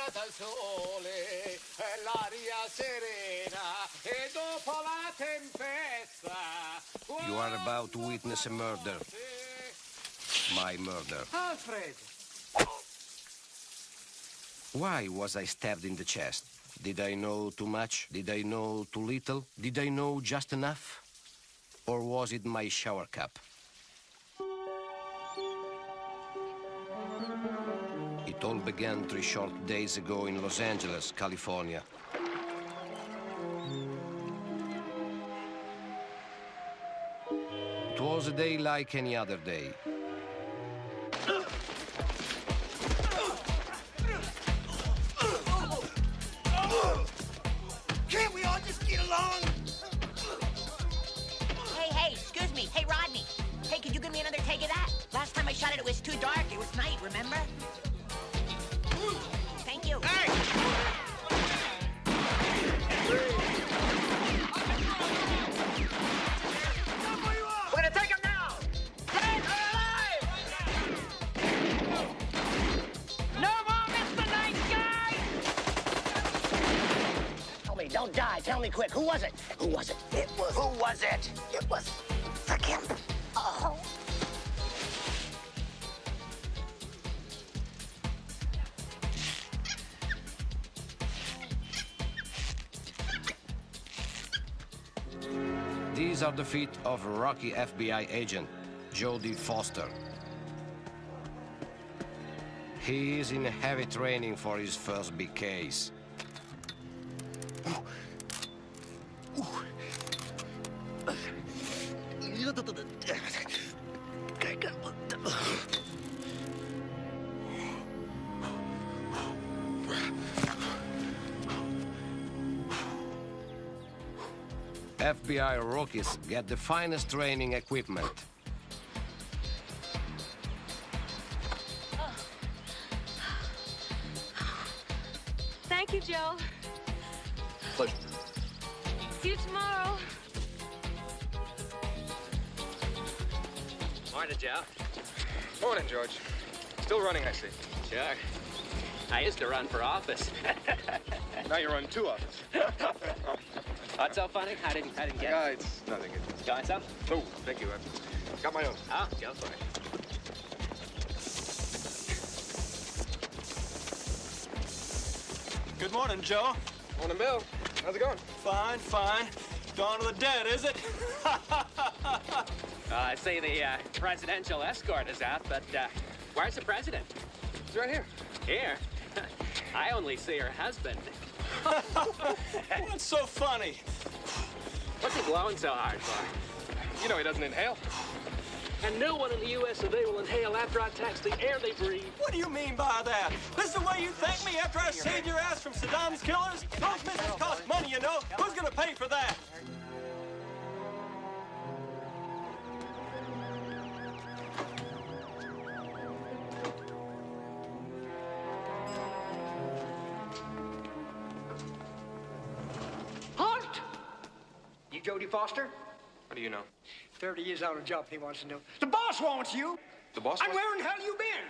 l'ombra del sole e l'aria serena e dopo la tempesta. You are about to witness a murder. My murder. Alfred! Why was I stabbed in the chest? Did I know too much? Did I know too little? Did I know just enough? Or was it my shower cap? It all began 3 short days ago in Los Angeles, California. It was a day like any other day. Can't we all just get along? Hey, excuse me. Hey, Rodney. Hey, could you give me another take of that? Last time I shot it, it was too dark. It was night, remember? Thank you. Hey! We're gonna take him now! Dead or alive! No more Mr. Nice Guy! Tell me, don't die. Tell me quick. Who was it? Who was it? Who was it? It was the Kemp. Oh. These are the feet of Rocky FBI agent Jody Foster. He is in heavy training for his first big case. FBI rookies get the finest training equipment. Thank you, Joe. Pleasure. See you tomorrow. Morning, Joe. Morning, George. Still running, I see. Sure. I used to run for office. Now you run 2 offices. What's so funny? I didn't get Yeah, it. it's nothing. You want some? Oh, thank you. I've got my own. Oh, go for it. Good morning, Joe. Morning, Bill. How's it going? Fine, fine. Dawn of the dead, is it? I see the presidential escort is out, but where's the president? He's right here. Here? I only see her husband. What's so funny? What's he blowing so hard for? You know he doesn't inhale. And no one in the U.S. of A will inhale after I tax the air they breathe. What do you mean by that? This is the way you thank me after I saved your ass from Saddam's killers? Those missiles cost money, you know. Who's gonna pay for that? Halt! You Jody Foster? How do you know? 30 years out on the job, he wants to know. The boss wants you! The boss And wants... where in hell you been?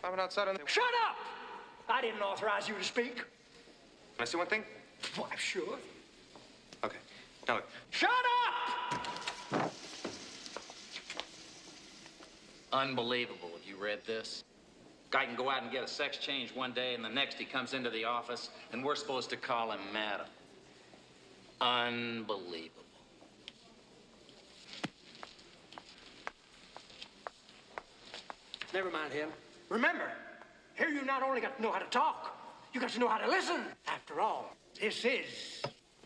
I've been outside on the... Shut up! I didn't authorize you to speak. Can I see one thing? Why, sure. Okay. Now look. Shut up! Unbelievable. Have you read this? Guy can go out and get a sex change one day, and the next he comes into the office, and we're supposed to call him madam. Unbelievable. Never mind him. Remember, here you not only got to know how to talk, you got to know how to listen. After all, this is...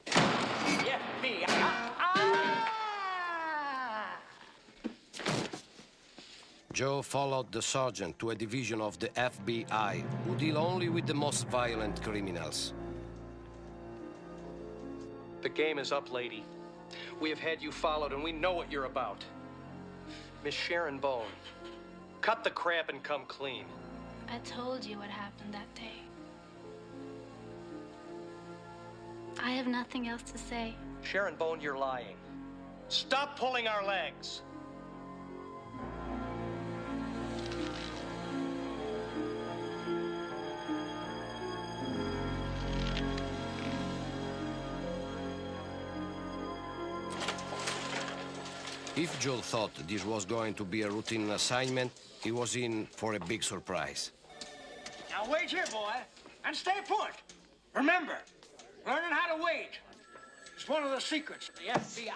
FBI. Joe followed the sergeant to a division of the FBI who deal only with the most violent criminals. The game is up, lady. We have had you followed, and we know what you're about. Miss Sharon Bone, cut the crap and come clean. I told you what happened that day. I have nothing else to say. Sharon Bone, you're lying. Stop pulling our legs. If Joe thought this was going to be a routine assignment, he was in for a big surprise. Now wait here, boy, and stay put. Remember, learning how to wait is one of the secrets of the FBI.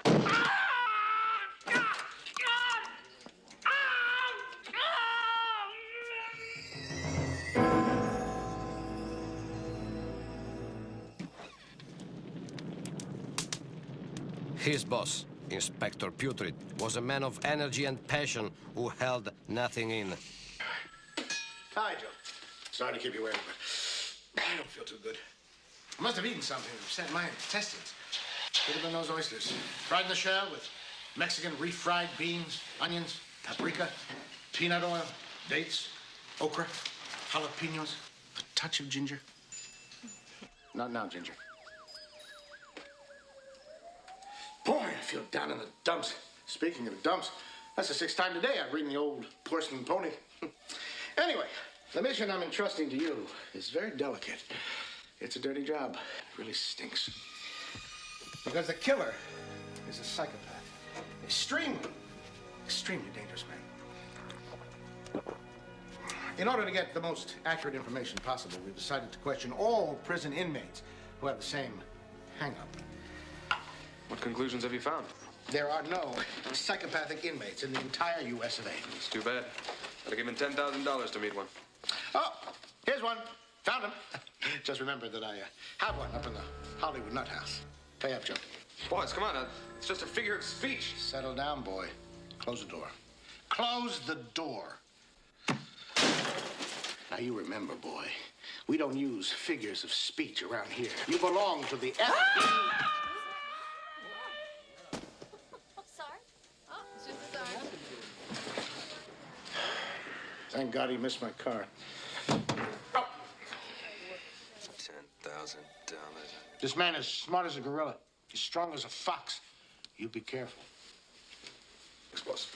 His boss, Inspector Putrid, was a man of energy and passion who held nothing in. Hi, Joe. Sorry to keep you waiting, but I don't feel too good. I must have eaten something that upset my intestines. Could have been those oysters. Fried in the shell with Mexican refried beans, onions, paprika, peanut oil, dates, okra, jalapenos, a touch of ginger. Not now, Ginger. Boy, I feel down in the dumps. Speaking of the dumps, that's the 6th time today I've ridden the old porcelain pony. Anyway, the mission I'm entrusting to you is very delicate. It's a dirty job. It really stinks. Because the killer is a psychopath. Extremely dangerous man. In order to get the most accurate information possible, we've decided to question all prison inmates who have the same hang-up. What conclusions have you found? There are no psychopathic inmates in the entire U.S. of A. It's too bad. I'd have given $10,000 to meet one. Oh, here's one. Found him. Just remember that I have one up in the Hollywood Nut House. Pay up, Joe. Boys, come on. It's just a figure of speech. Settle down, boy. Close the door. Close the door. Now, you remember, boy, we don't use figures of speech around here. You belong to the FBI. Thank God he missed my car. Oh. $10,000. This man is smart as a gorilla. He's strong as a fox. You be careful. Yes, boss.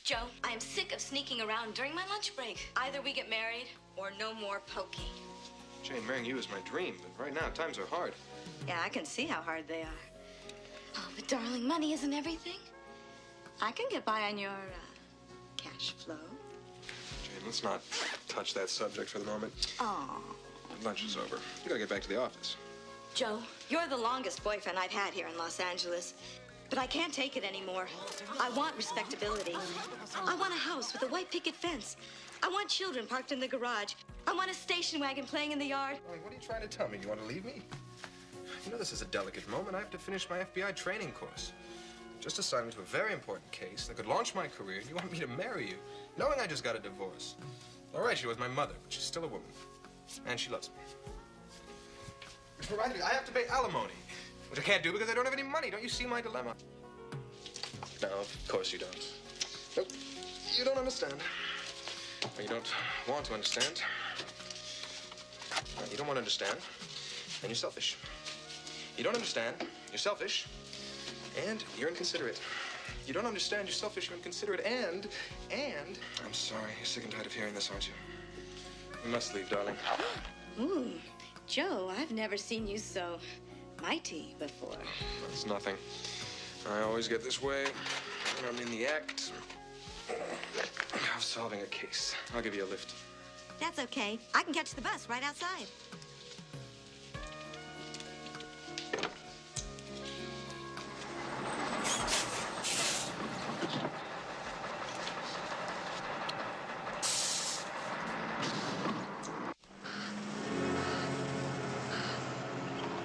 Joe, I am sick of sneaking around during my lunch break. Either we get married or no more poking. Jane, marrying you is my dream, but right now times are hard. Yeah, I can see how hard they are. Oh, but darling, money isn't everything. I can get by on your cash flow. Jane, let's not touch that subject for the moment. Oh. Lunch is over. You gotta get back to the office. Joe, you're the longest boyfriend I've had here in Los Angeles. But I can't take it anymore. I want respectability. I want a house with a white picket fence. I want children parked in the garage. I want a station wagon playing in the yard. What are you trying to tell me? You want to leave me? You know this is a delicate moment. I have to finish my FBI training course. Just assigned me to a very important case that could launch my career, and you want me to marry you, knowing I just got a divorce. All right, she was my mother, but she's still a woman. And she loves me. Which reminds me, I have to pay alimony, which I can't do because I don't have any money. Don't you see my dilemma? No, of course you don't. Nope, you don't understand. Or you don't want to understand. You don't want to understand, and you're selfish. You don't understand, you're selfish, and you're inconsiderate. You don't understand, you're selfish, you're inconsiderate, and I'm sorry, you're sick and tired of hearing this, aren't you? You must leave, darling. Ooh, Joe, I've never seen you so mighty before. It's nothing. I always get this way when I'm in the act of solving a case. I'll give you a lift. That's okay. I can catch the bus right outside.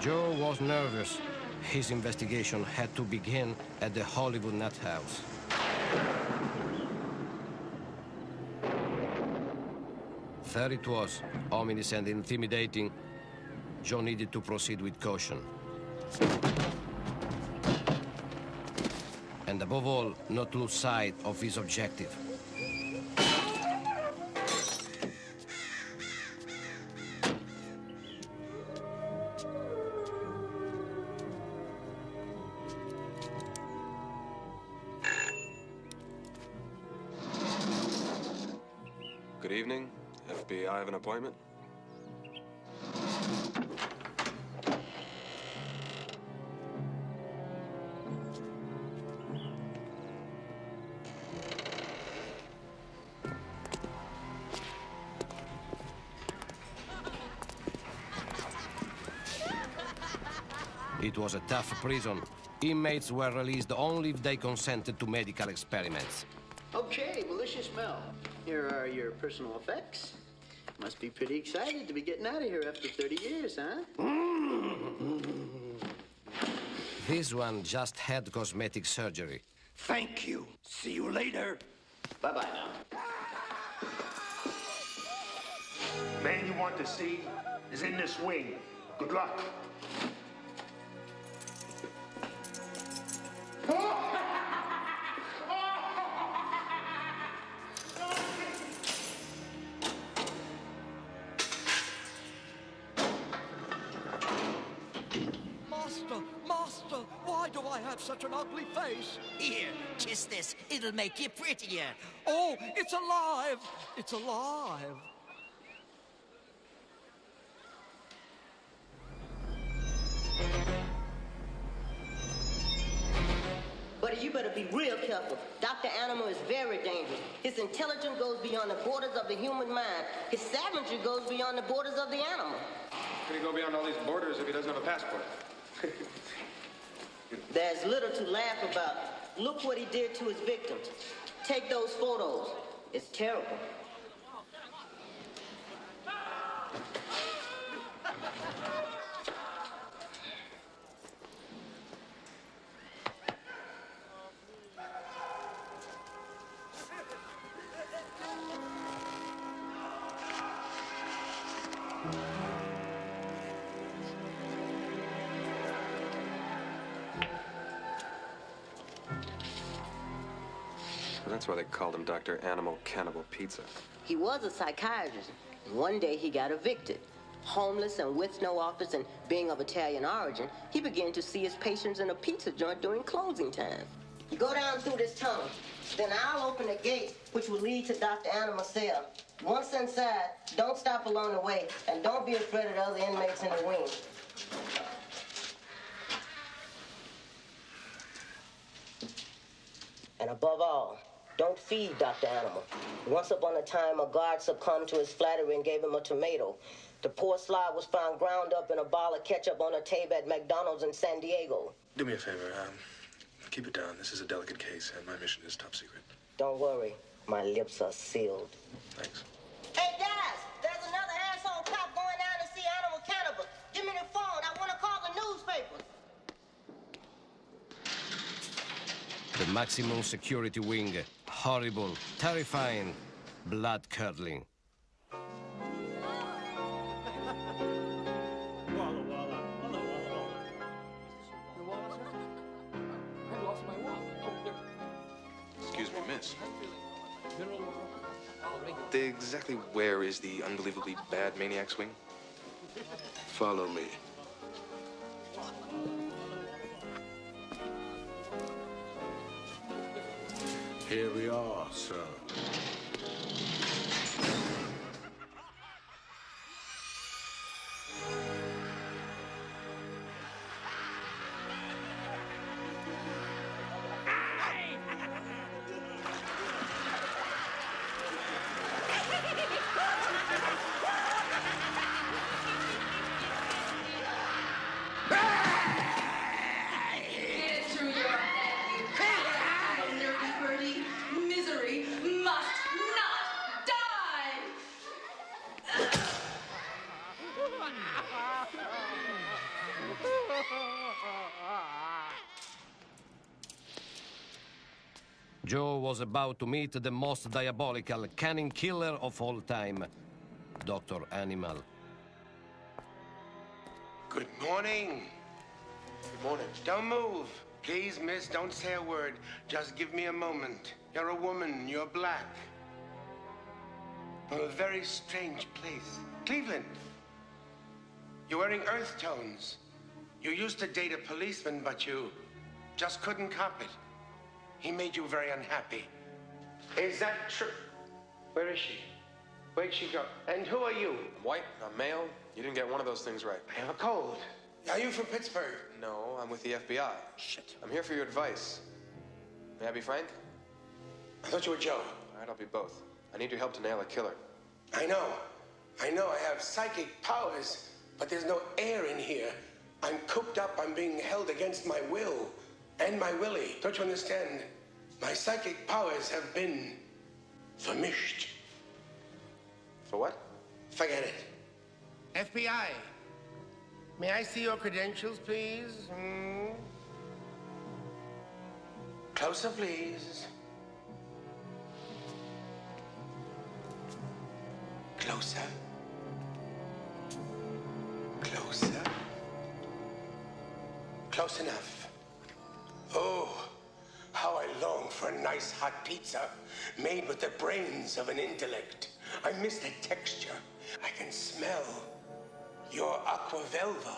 Joe was nervous. His investigation had to begin at the Hollywood Nut House. There it was, ominous and intimidating. Joe needed to proceed with caution. And above all, not lose sight of his objective. Good evening. FBI, I have an appointment. It was a tough prison. Inmates were released only if they consented to medical experiments. Okay, malicious smell. Here are your personal effects. Must be pretty excited to be getting out of here after 30 years, huh? This one just had cosmetic surgery. Thank you. See you later. Bye-bye now. Man you want to see is in this wing. Good luck. Master, why do I have such an ugly face? Here, kiss this. It'll make you prettier. Oh, it's alive! It's alive! But you better be real careful. Dr. Animal is very dangerous. His intelligence goes beyond the borders of the human mind. His savagery goes beyond the borders of the animal. Could he go beyond all these borders if he doesn't have a passport? There's little to laugh about. Look what he did to his victims. Take those photos. It's terrible. That's why they called him Dr. Animal Cannibal Pizza. He was a psychiatrist. And one day he got evicted. Homeless and with no office and being of Italian origin, he began to see his patients in a pizza joint during closing time. You go down through this tunnel. Then I'll open the gate, which will lead to Dr. Animal's cell. Once inside, don't stop along the way, and don't be afraid of the other inmates in the wing. And above all, don't feed Dr. Animal. Once upon a time, a guard succumbed to his flattery and gave him a tomato. The poor slob was found ground up in a bottle of ketchup on a table at McDonald's in San Diego. Do me a favor, keep it down. This is a delicate case, and my mission is top secret. Don't worry, my lips are sealed. Thanks. Hey, guys, there's another asshole cop going down to see Animal Cannibal. Give me the phone. I want to call the newspapers. The maximum security wing. Horrible, terrifying, blood-curdling. Excuse me, miss. Exactly where is the unbelievably bad maniac's wing? Follow me. Here we are, sir. Joe was about to meet the most diabolical canning killer of all time, Dr. Animal. Good morning. Good morning. Don't move. Please, miss, don't say a word. Just give me a moment. You're a woman. You're black. From a very strange place. Cleveland. You're wearing earth tones. You used to date a policeman, but you just couldn't cop it. He made you very unhappy. Is that true? Where is she? Where'd she go? And who are you? I'm white. I'm male. You didn't get one of those things right. I have a cold. Are you from Pittsburgh? No, I'm with the FBI. Shit. I'm here for your advice. May I be frank? I thought you were Joe. All right, I'll be both. I need your help to nail a killer. I know. I have psychic powers, but there's no air in here. I'm cooped up. I'm being held against my will and my willie. Don't you understand? My psychic powers have been vermished. For what? Forget it. FBI, may I see your credentials, please? Closer, please. Closer. Closer. Close enough. Oh, how I long for a nice hot pizza made with the brains of an intellect. I miss the texture. I can smell your aqua velva.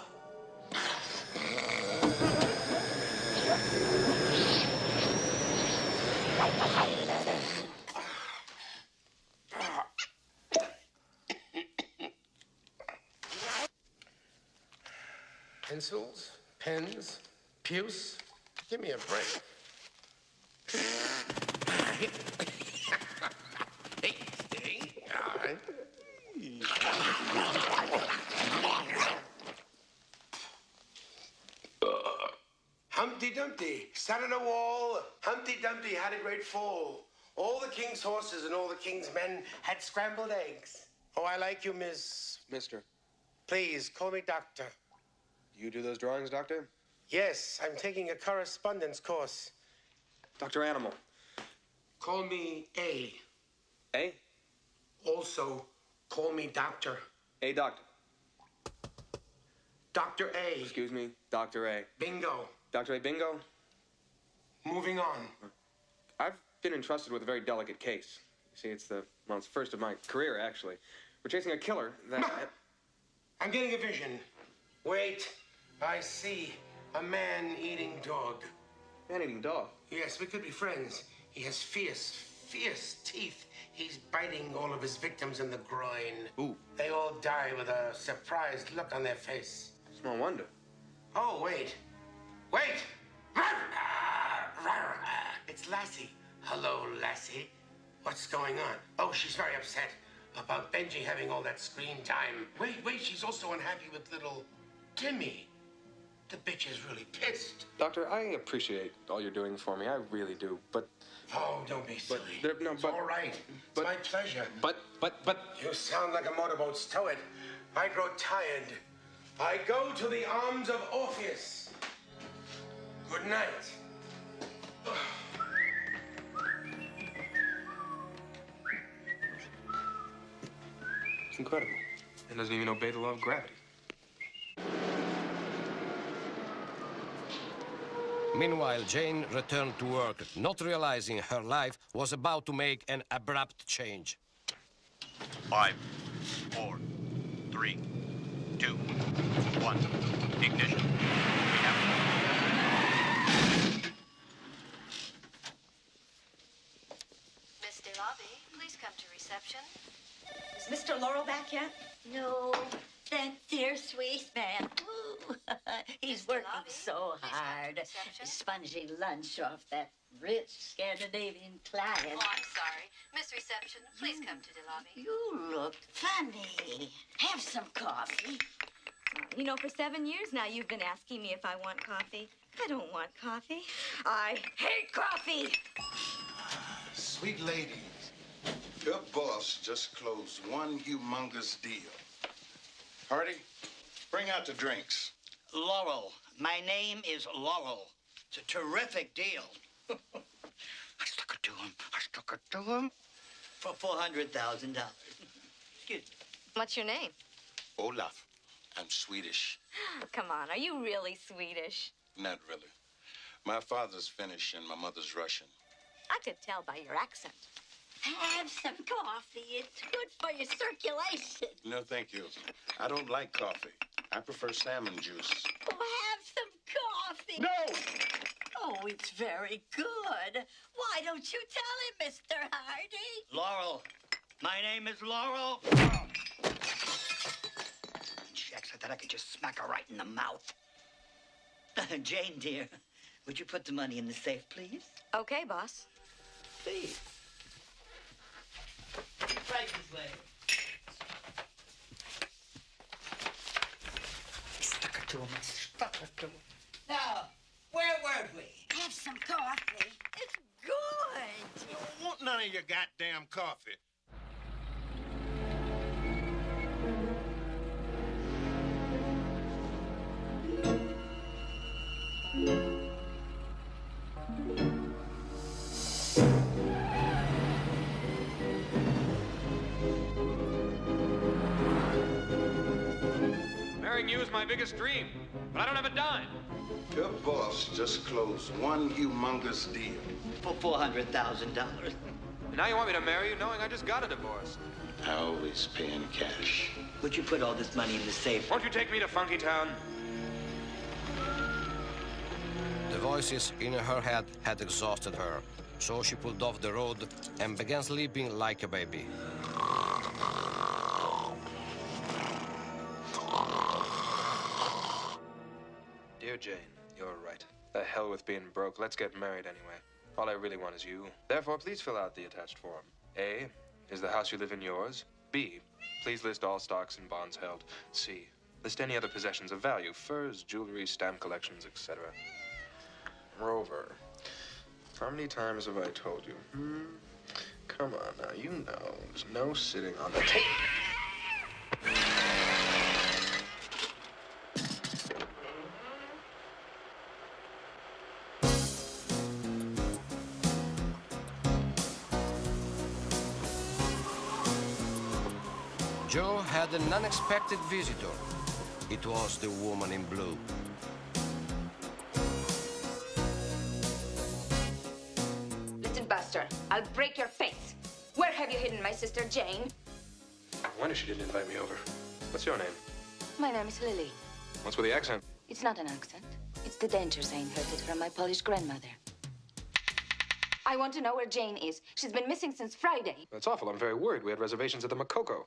Pencils, pens, puce. Give me a break. Hey, stay. All right. Humpty Dumpty sat on a wall. Humpty Dumpty had a great fall. All the king's horses and all the king's men had scrambled eggs. Oh, I like you, Mister. Please, call me Doctor. You do those drawings, Doctor? Yes, I'm taking a correspondence course. Dr. Animal. Call me A. A? Also, call me Doctor. A doctor. Dr. A. Excuse me, Dr. A. Bingo. Dr. A. Bingo? Moving on. I've been entrusted with a very delicate case. You see, it's the first of my career, actually. We're chasing a killer that... I'm getting a vision. Wait, I see a man-eating dog. Man-eating dog? Yes, we could be friends. He has fierce teeth. He's biting all of his victims in the groin. Ooh. They all die with a surprised look on their face. Small wonder. Oh, wait. It's Lassie. Hello, Lassie. What's going on? Oh, she's very upset about Benji having all that screen time. Wait, she's also unhappy with little Timmy. The bitch is really pissed. Doctor, I appreciate all you're doing for me. I really do, but... Oh, don't be silly. It's all right. But, it's my pleasure. But... You sound like a motorboat stowed. I grow tired. I go to the arms of Orpheus. Good night. It's incredible. It doesn't even obey the law of gravity. Meanwhile, Jane returned to work, not realizing her life was about to make an abrupt change. 5, 4, 3, 2, 1. Ignition. Miss DeLobby, please come to reception. Is Mr. Laurel back yet? No, that dear sweet man. Ooh, he's working so hard. Spongy lunch off that rich Scandinavian client. Oh, I'm sorry. Miss Reception, please come to DeLobby. You look funny. Have some coffee. You know, for 7 years now, you've been asking me if I want coffee. I don't want coffee. I hate coffee. Sweet ladies, your boss just closed one humongous deal. Hardy, bring out the drinks. Laurel. My name is Laurel. It's a terrific deal. I stuck it to him. For $400,000. Excuse me. What's your name? Olaf. I'm Swedish. Come on, are you really Swedish? Not really. My father's Finnish and my mother's Russian. I could tell by your accent. Have some coffee. It's good for your circulation. No, thank you. I don't like coffee. I prefer salmon juice. Oh, have some coffee. No! Oh, it's very good. Why don't you tell him, Mr. Hardy? Laurel. My name is Laurel. Jack said that I could just smack her right in the mouth. Jane, dear, would you put the money in the safe, please? Okay, boss. Please. Right this way. Stuck it to him. I stuck her to him. Now, where were we? Have some coffee. It's good. I don't want none of your goddamn coffee. Marrying you is my biggest dream, but I don't have a dime. Your boss just closed one humongous deal. For $400,000. And now you want me to marry you knowing I just got a divorce. I always pay in cash. Would you put all this money in the safe? Won't you take me to Funky Town? The voices in her head had exhausted her, so she pulled off the road and began sleeping like a baby. Dear Jane, you're right. The hell with being broke. Let's get married anyway. All I really want is you. Therefore, please fill out the attached form. A, is the house you live in yours? B, please list all stocks and bonds held. C, list any other possessions of value, furs, jewelry, stamp collections, etc. Rover, how many times have I told you? Come on now, you know there's no sitting on the tape. Joe had an unexpected visitor. It was the woman in blue. Listen, Buster, I'll break your face. Where have you hidden my sister Jane? Wonder she didn't invite me over. What's your name? My name is Lily. What's with the accent? It's not an accent. It's the dentures I inherited from my Polish grandmother. I want to know where Jane is. She's been missing since Friday. That's awful. I'm very worried. We had reservations at the Makoko.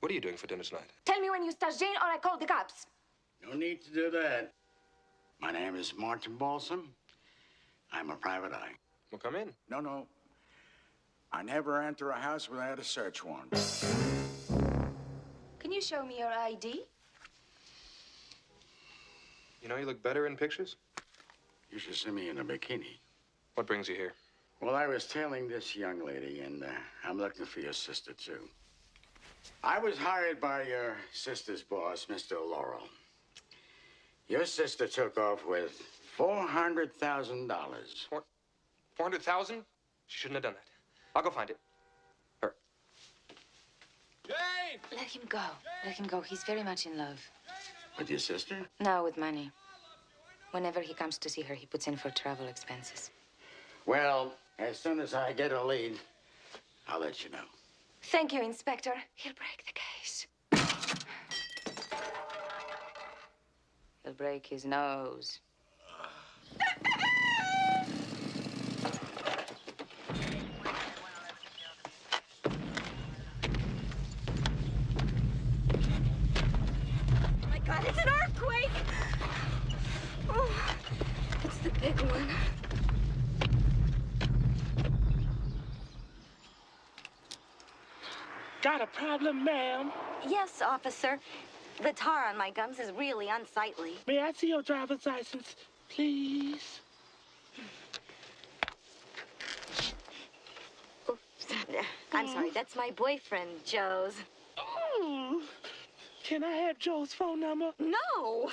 What are you doing for dinner tonight? Tell me when you start Jane or I call the cops. No need to do that. My name is Martin Balsam. I'm a private eye. Well, come in. No. I never enter a house without a search warrant. Can you show me your ID? You know you look better in pictures? You should see me in a bikini. What brings you here? Well, I was tailing this young lady, and I'm looking for your sister, too. I was hired by your sister's boss, Mr. Laurel. Your sister took off with $400,000. 400,000? She shouldn't have done that. I'll go find it. Her. Jane! Let him go. Let him go. He's very much in love. With your sister? No, with money. Whenever he comes to see her, he puts in for travel expenses. Well, as soon as I get a lead, I'll let you know. Thank you, Inspector. He'll break the case. He'll break his nose. Oh my God, it's an earthquake! Oh, it's the big one. Got a problem, ma'am? Yes, officer. The tar on my gums is really unsightly. May I see your driver's license, please? Oops. I'm sorry, that's my boyfriend, Joe's. Oh, can I have Joe's phone number? No!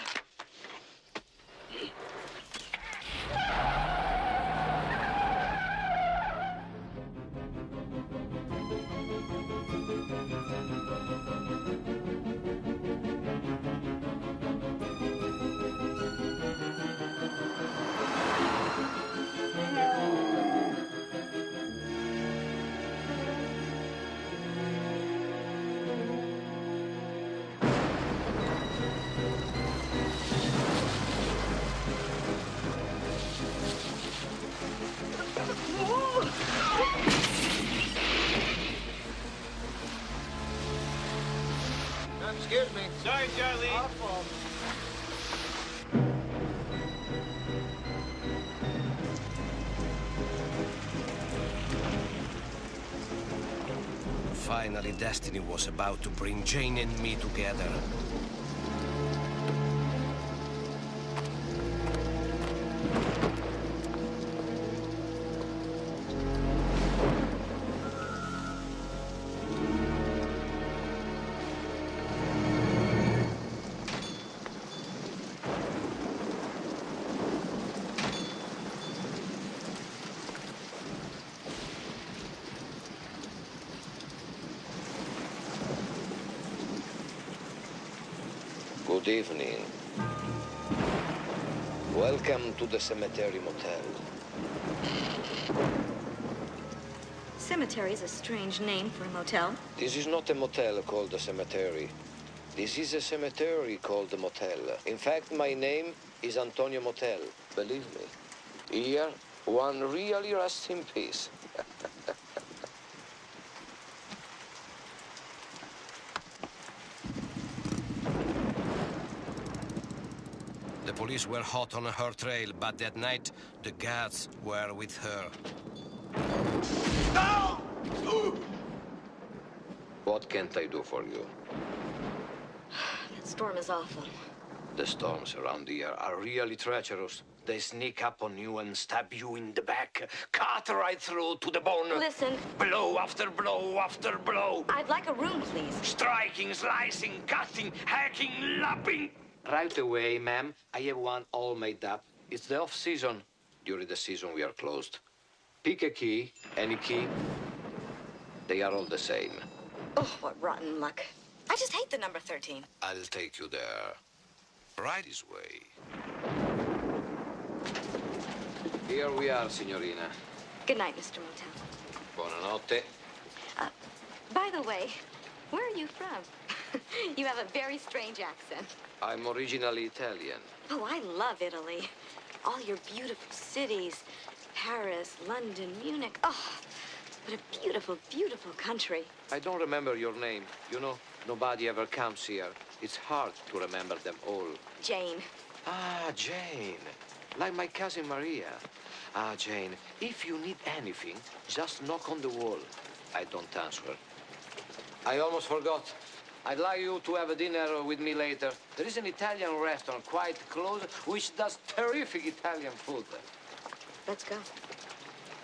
Excuse me. Sorry, Charlie. Finally, destiny was about to bring Jane and me together. Good evening. Welcome to the Cemetery Motel. Cemetery is a strange name for a motel. This is not a motel called a cemetery. This is a cemetery called a motel. In fact, my name is Antonio Motel. Believe me. Here, one really rests in peace. The police were hot on her trail, but that night, the guards were with her. No! What can't I do for you? That storm is awful. The storms around here are really treacherous. They sneak up on you and stab you in the back, cut right through to the bone. Listen. Blow after blow after blow. I'd like a room, please. Striking, slicing, cutting, hacking, lapping. Right away, ma'am. I have one all made up. It's the off-season. During the season, we are closed. Pick a key, any key. They are all the same. Oh, what rotten luck. I just hate the number 13. I'll take you there. Right this way. Here we are, signorina. Good night, Mr. Motel. Buonanotte. By the way, where are you from? You have a very strange accent. I'm originally Italian. Oh, I love Italy. All your beautiful cities. Paris, London, Munich. Oh, what a beautiful, beautiful country. I don't remember your name. You know, nobody ever comes here. It's hard to remember them all. Jane. Ah, Jane. Like my cousin Maria. Ah, Jane, if you need anything, just knock on the wall. I don't answer. I almost forgot. I'd like you to have a dinner with me later. There is an Italian restaurant quite close, which does terrific Italian food. Let's go.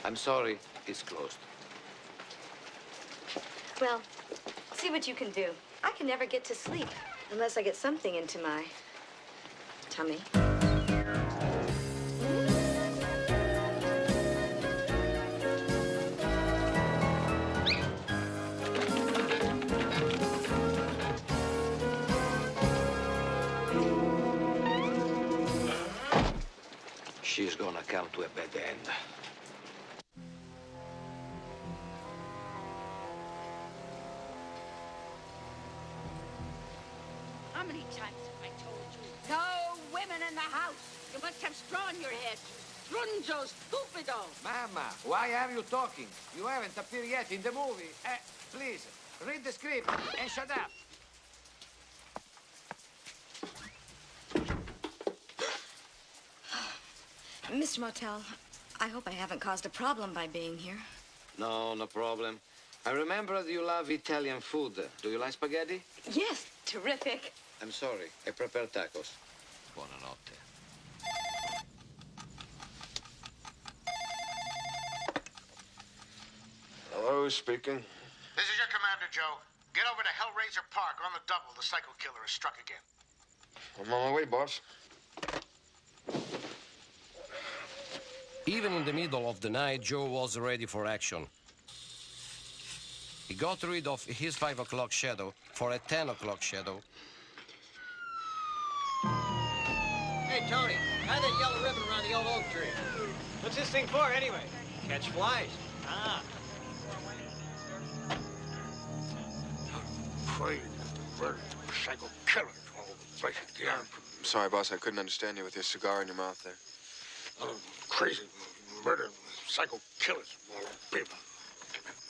I'm sorry, it's closed. Well, see what you can do. I can never get to sleep unless I get something into my tummy. She's gonna come to a bad end. How many times have I told you? No women in the house. You must have straw in your head. Strunzo, stupido. Mama, why are you talking? You haven't appeared yet in the movie. Please, read the script and shut up. Mr. Motel, I hope I haven't caused a problem by being here. No, no problem. I remember you love Italian food. Do you like spaghetti? Yes, terrific. I'm sorry. I prepare tacos. Buonanotte. Hello, speaking. This is your commander, Joe. Get over to Hellraiser Park on the double. The psycho killer has struck again. I'm on my way, boss. Even in the middle of the night, Joe was ready for action. He got rid of his 5 o'clock shadow for a 10 o'clock shadow. Hey, Tony, tie that yellow ribbon around the old oak tree. What's this thing for, anyway? Catch flies. Ah. Afraid, psycho killer. Right at the arm. I'm sorry, boss. I couldn't understand you with your cigar in your mouth there. Crazy murder, psycho killers, people.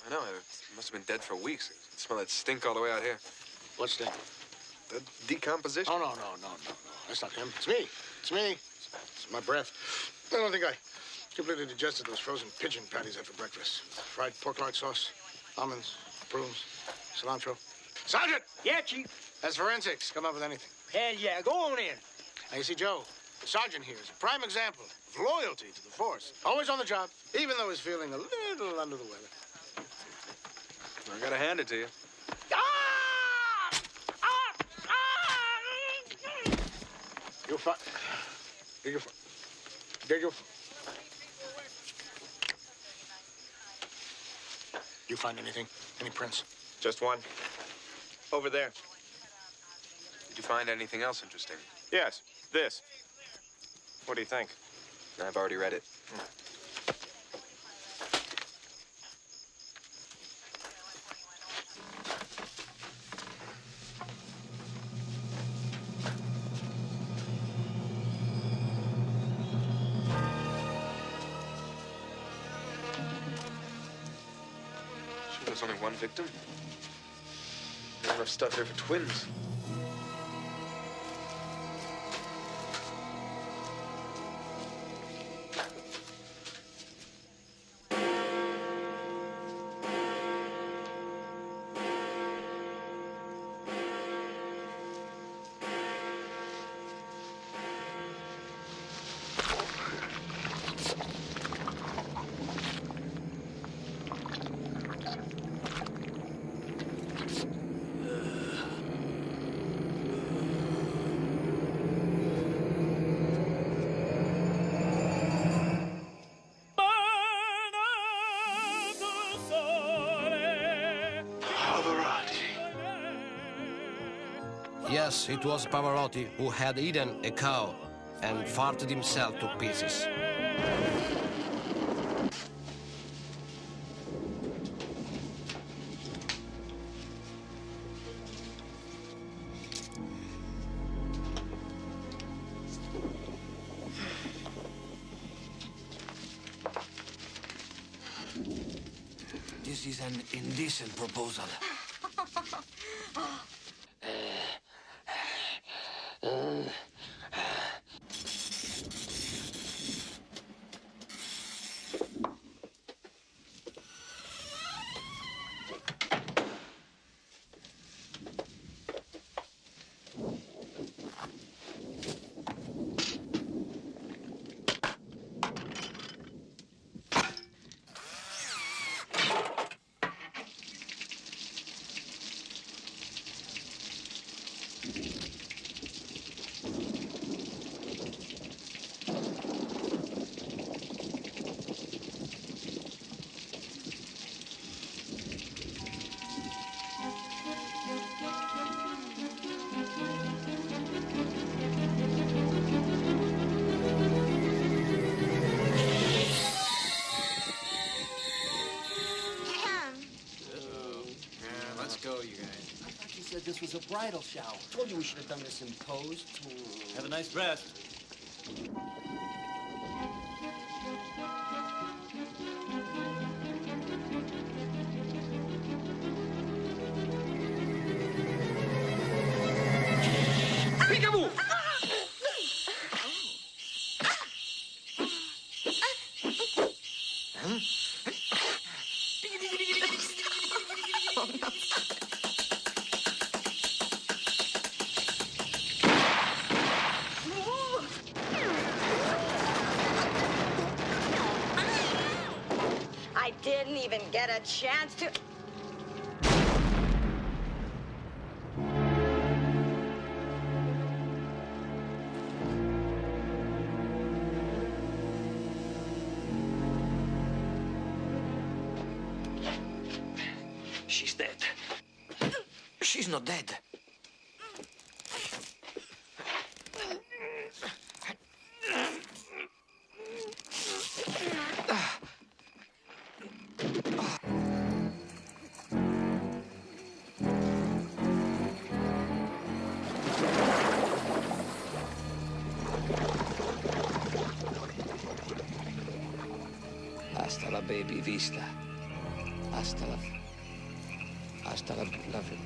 I know. It must have been dead for weeks. I can smell that stink all the way out here. What stink? The decomposition. Oh, no. That's not him. It's me. It's my breath. I don't think I completely digested those frozen pigeon patties after breakfast. Fried pork lard sauce, almonds, prunes, cilantro. Sergeant! Yeah, Chief. That's forensics. Come up with anything. Hell yeah, go on in. Now, you see, Joe, the sergeant here is a prime example of loyalty to the force. Always on the job, even though he's feeling a little under the weather. I gotta hand it to you. You'll find. You find anything? Any prints? Just one. Over there. you find anything else interesting? Yes, this. What do you think? I've already read it. Sure, there's only one victim. Not enough stuff here for twins. Yes, it was Pavarotti who had eaten a cow and farted himself to pieces. This is an indecent proposal. This was a bridal shower. Told you we should have done this in pose. Have a nice rest. Peekaboo! I didn't even get a chance to... She's dead. She's not dead. Hasta la baby vista. Hasta la lovely.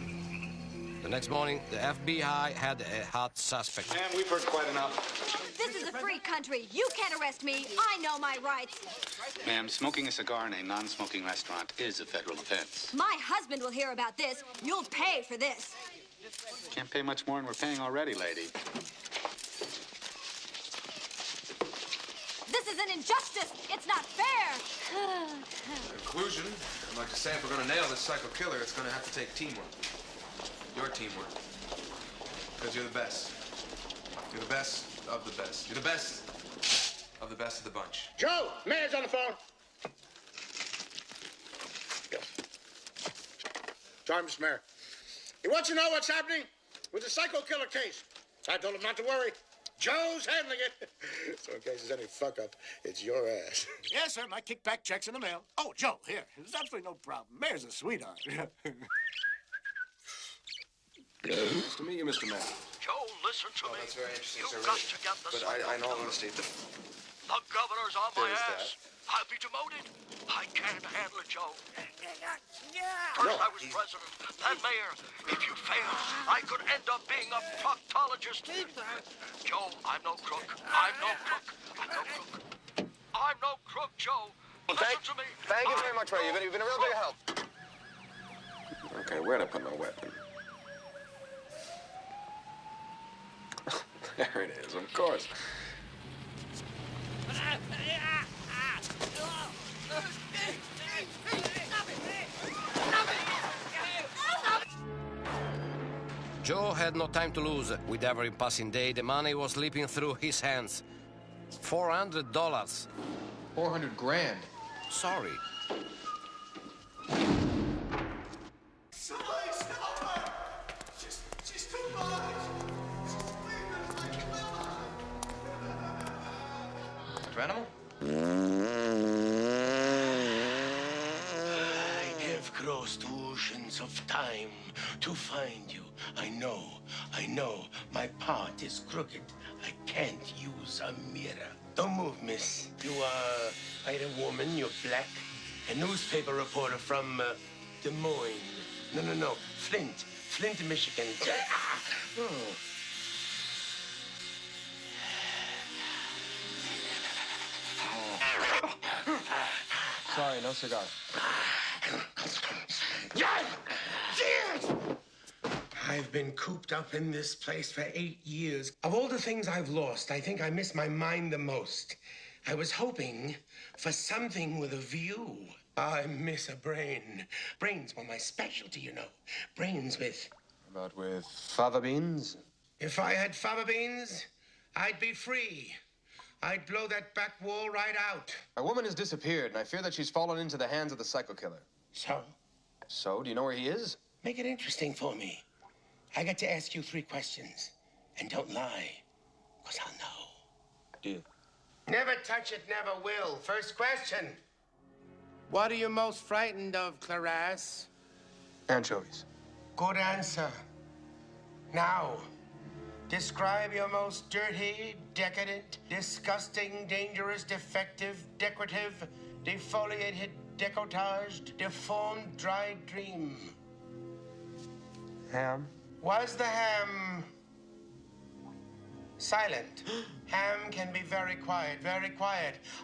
The next morning, the FBI had a hot suspect. Ma'am, we've heard quite enough. This is a free country. You can't arrest me. I know my rights. Ma'am, smoking a cigar in a non-smoking restaurant is a federal offense. My husband will hear about this. You'll pay for this. Can't pay much more than we're paying already, lady. This is an injustice. It's not fair. Conclusion, I'd like to say if we're going to nail this psycho killer, it's going to have to take teamwork. Your teamwork. Because you're the best. You're the best of the best. You're the best of the best of the bunch. Joe, Mayor's on the phone. Yes. Sorry, Mr. Mayor. He wants to know what's happening with the psycho killer case. I told him not to worry. Joe's handling it. So in case there's any fuck-up, it's your ass. Yes, sir. My kickback check's in the mail. Oh, Joe, here. There's absolutely no problem. Mayor's a sweetheart. Nice to meet you, Mr. Mayor. Joe, listen to me. That's very interesting, You've sir. got to get the But I know honesty. The governor's on my There's ass. I'll be demoted. I can't handle it, Joe. First I was president, then mayor. If you fail, I could end up being a proctologist. Joe, I'm no crook. I'm no crook. I'm no crook. I'm no crook, Joe. Listen to me. Thank you very much, Ray. You've been a real big help. Okay, where'd I put my weapon? There it is, of course. Joe had no time to lose. With every passing day, the money was slipping through his hands. $400. 400 grand. Sorry. Somebody stop her! She's too much! Dr. Animal? I have crossed oceans of time to find you. I know, my path is crooked. I can't use a mirror. Don't move, miss. You are quite a woman, you're black. A newspaper reporter from Des Moines. No, Flint, Michigan. Oh. Sorry, no cigar. I've been cooped up in this place for 8 years. Of all the things I've lost, I think I miss my mind the most. I was hoping for something with a view. I miss a brain. Brains were my specialty, you know. Brains with... How about with fava beans? If I had fava beans, I'd be free. I'd blow that back wall right out. A woman has disappeared, and I fear that she's fallen into the hands of the psycho killer. So? So, do you know where he is? Make it interesting for me. I got to ask you 3 questions. And don't lie, because I'll know. Deal. Never touch it, never will. First question. What are you most frightened of, Clarice? Anchovies. Good answer. Now, describe your most dirty, decadent, disgusting, dangerous, defective, decorative, defoliated, decolletaged, deformed, dried dream. Ham. Was the ham silent? Ham can be very quiet,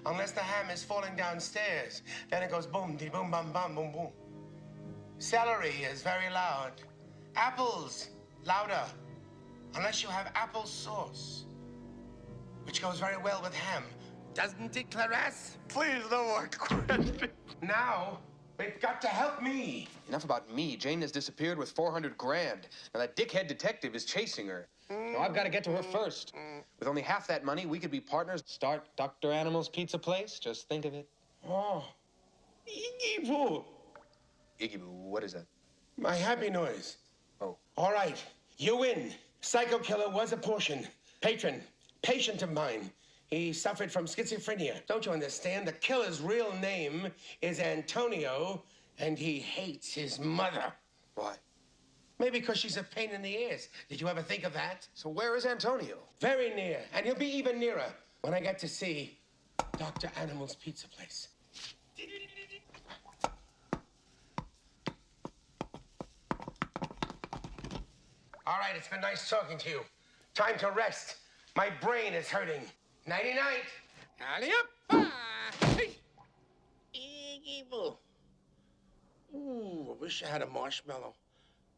unless the ham is falling downstairs. Then it goes boom, dee boom, bum, bum, boom, boom. Celery is very loud. Apples, louder, unless you have apple sauce, which goes very well with ham. Doesn't it, Clarice? Please, no more questions. Now, they've got to help me. Enough about me. Jane has disappeared with 400 grand. Now, that dickhead detective is chasing her. So I've got to get to her first. With only half that money, we could be partners. Start Dr. Animal's Pizza Place. Just think of it. Oh, Iggy Poo. Iggy Boo, what is that? My happy noise. Oh. All right, you win. Psycho killer was a patient of mine. He suffered from schizophrenia. Don't you understand? The killer's real name is Antonio, and he hates his mother. Why? Maybe because she's a pain in the ears. Did you ever think of that? So where is Antonio? Very near, and he'll be even nearer when I get to see Dr. Animal's Pizza Place. All right, it's been nice talking to you. Time to rest. My brain is hurting. Nighty-night. Alley up. Iggy Boo. Ooh, I wish I had a marshmallow.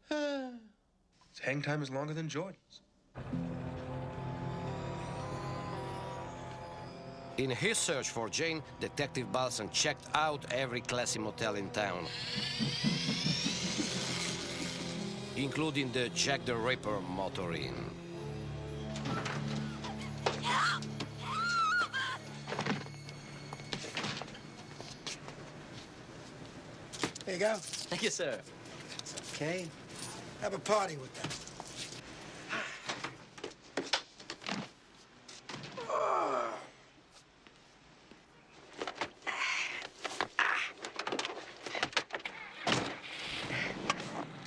His hang time is longer than Jordan's. In his search for Jane, Detective Balsam checked out every classy motel in town, including the Jack the Ripper Motor Inn. There you go. Thank you, sir. Okay. Have a party with them.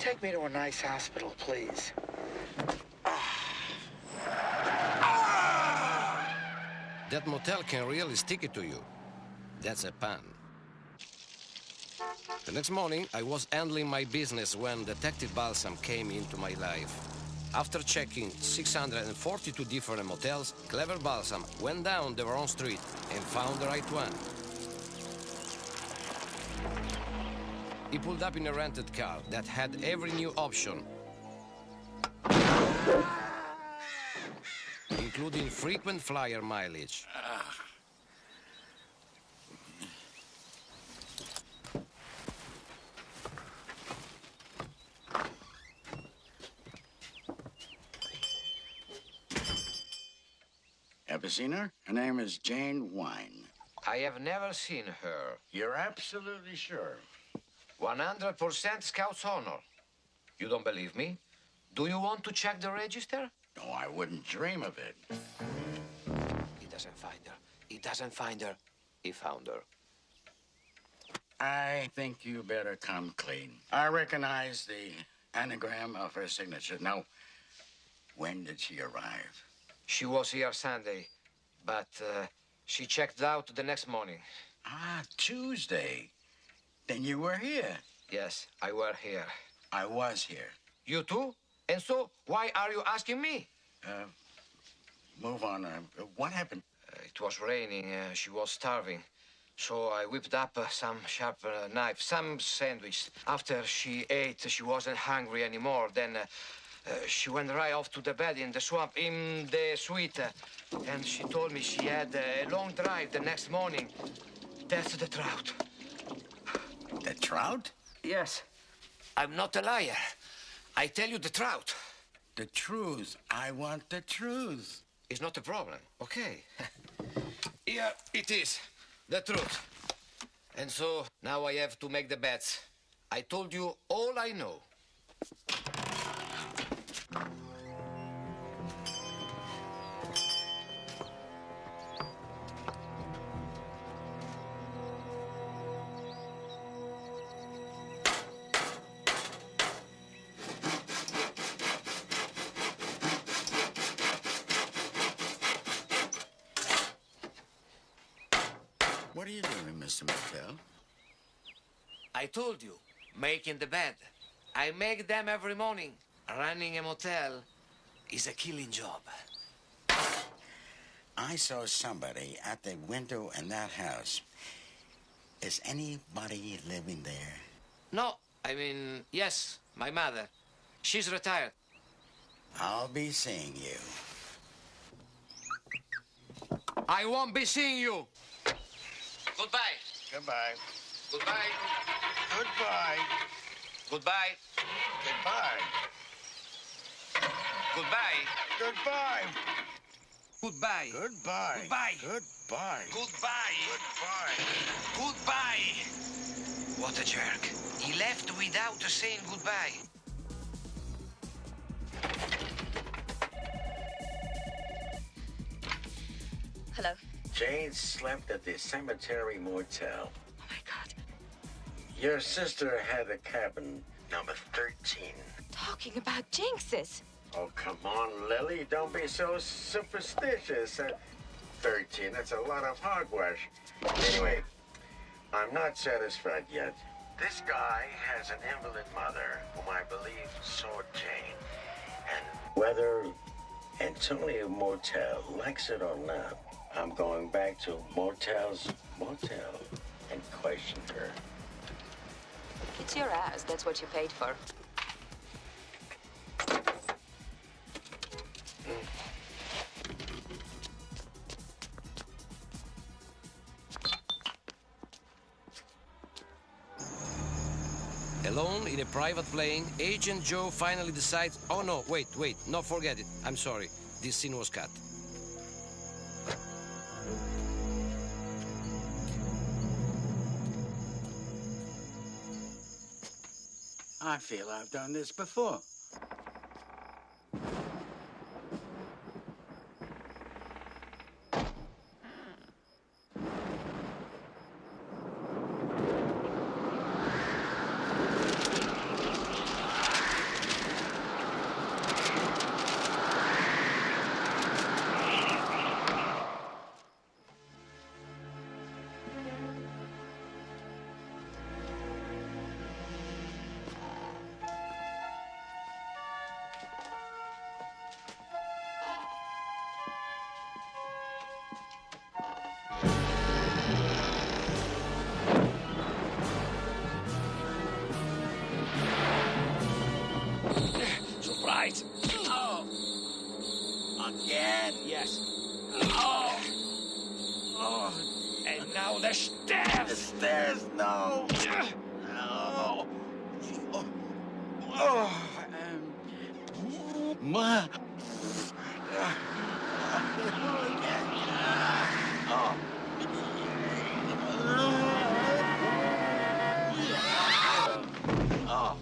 take me to a nice hospital, please? That motel can really stick it to you. That's a pun. The next morning, I was handling my business when Detective Balsam came into my life. After checking 642 different motels, Clever Balsam went down the wrong street and found the right one. He pulled up in a rented car that had every new option, including frequent flyer mileage. Ever seen her? Her name is Jane Wine. I have never seen her. You're absolutely sure? 100% Scout's honor. You don't believe me? Do you want to check the register? No, I wouldn't dream of it. He doesn't find her. He doesn't find her. He found her. I think you better come clean. I recognize the anagram of her signature. Now, when did she arrive? She was here Sunday, but she checked out the next morning. Ah, Tuesday. Then you were here. Yes, I were here. I was here. You too? And so, why are you asking me? Move on. What happened? It was raining. She was starving. So I whipped up some sharp knife, some sandwich. After she ate, she wasn't hungry anymore. Then she went right off to the bed in the swamp, in the suite. And she told me she had a long drive the next morning. That's the trout. The trout? Yes. I'm not a liar. I tell you the trout. The truth. I want the truth. It's not a problem, okay? Here it is, the truth. And so now I have to make the bets. I told you all I know. What are you doing, Mr. McPhail? I told you, making the bed. I make them every morning. Running a motel is a killing job. I saw somebody at the window in that house. Is anybody living there? No, I mean, yes, my mother. She's retired. I'll be seeing you. I won't be seeing you. Goodbye. Goodbye. Goodbye. Goodbye. Goodbye. Goodbye. Goodbye. Goodbye. Goodbye. Goodbye. Goodbye. Goodbye. Goodbye. Goodbye. Goodbye. What a jerk. He left without saying goodbye. Hello? Jane slept at the cemetery motel. Oh, my God. Your sister had a cabin, number 13. Talking about jinxes. Oh, come on, Lily. Don't be so superstitious. 13, that's a lot of hogwash. Anyway, I'm not satisfied yet. This guy has an invalid mother whom I believe saw Jane. And whether Antonio Motel likes it or not, I'm going back to Motel's motel and question her. It's your ass. That's what you paid for. Alone in a private plane, Agent Joe finally decides, oh no, wait, no, forget it. I'm sorry, this scene was cut. I feel I've done this before. right. Oh. Again. Yes. Oh. Oh. And now the stairs. The stairs, no. Oh. Oh. Ma. Oh.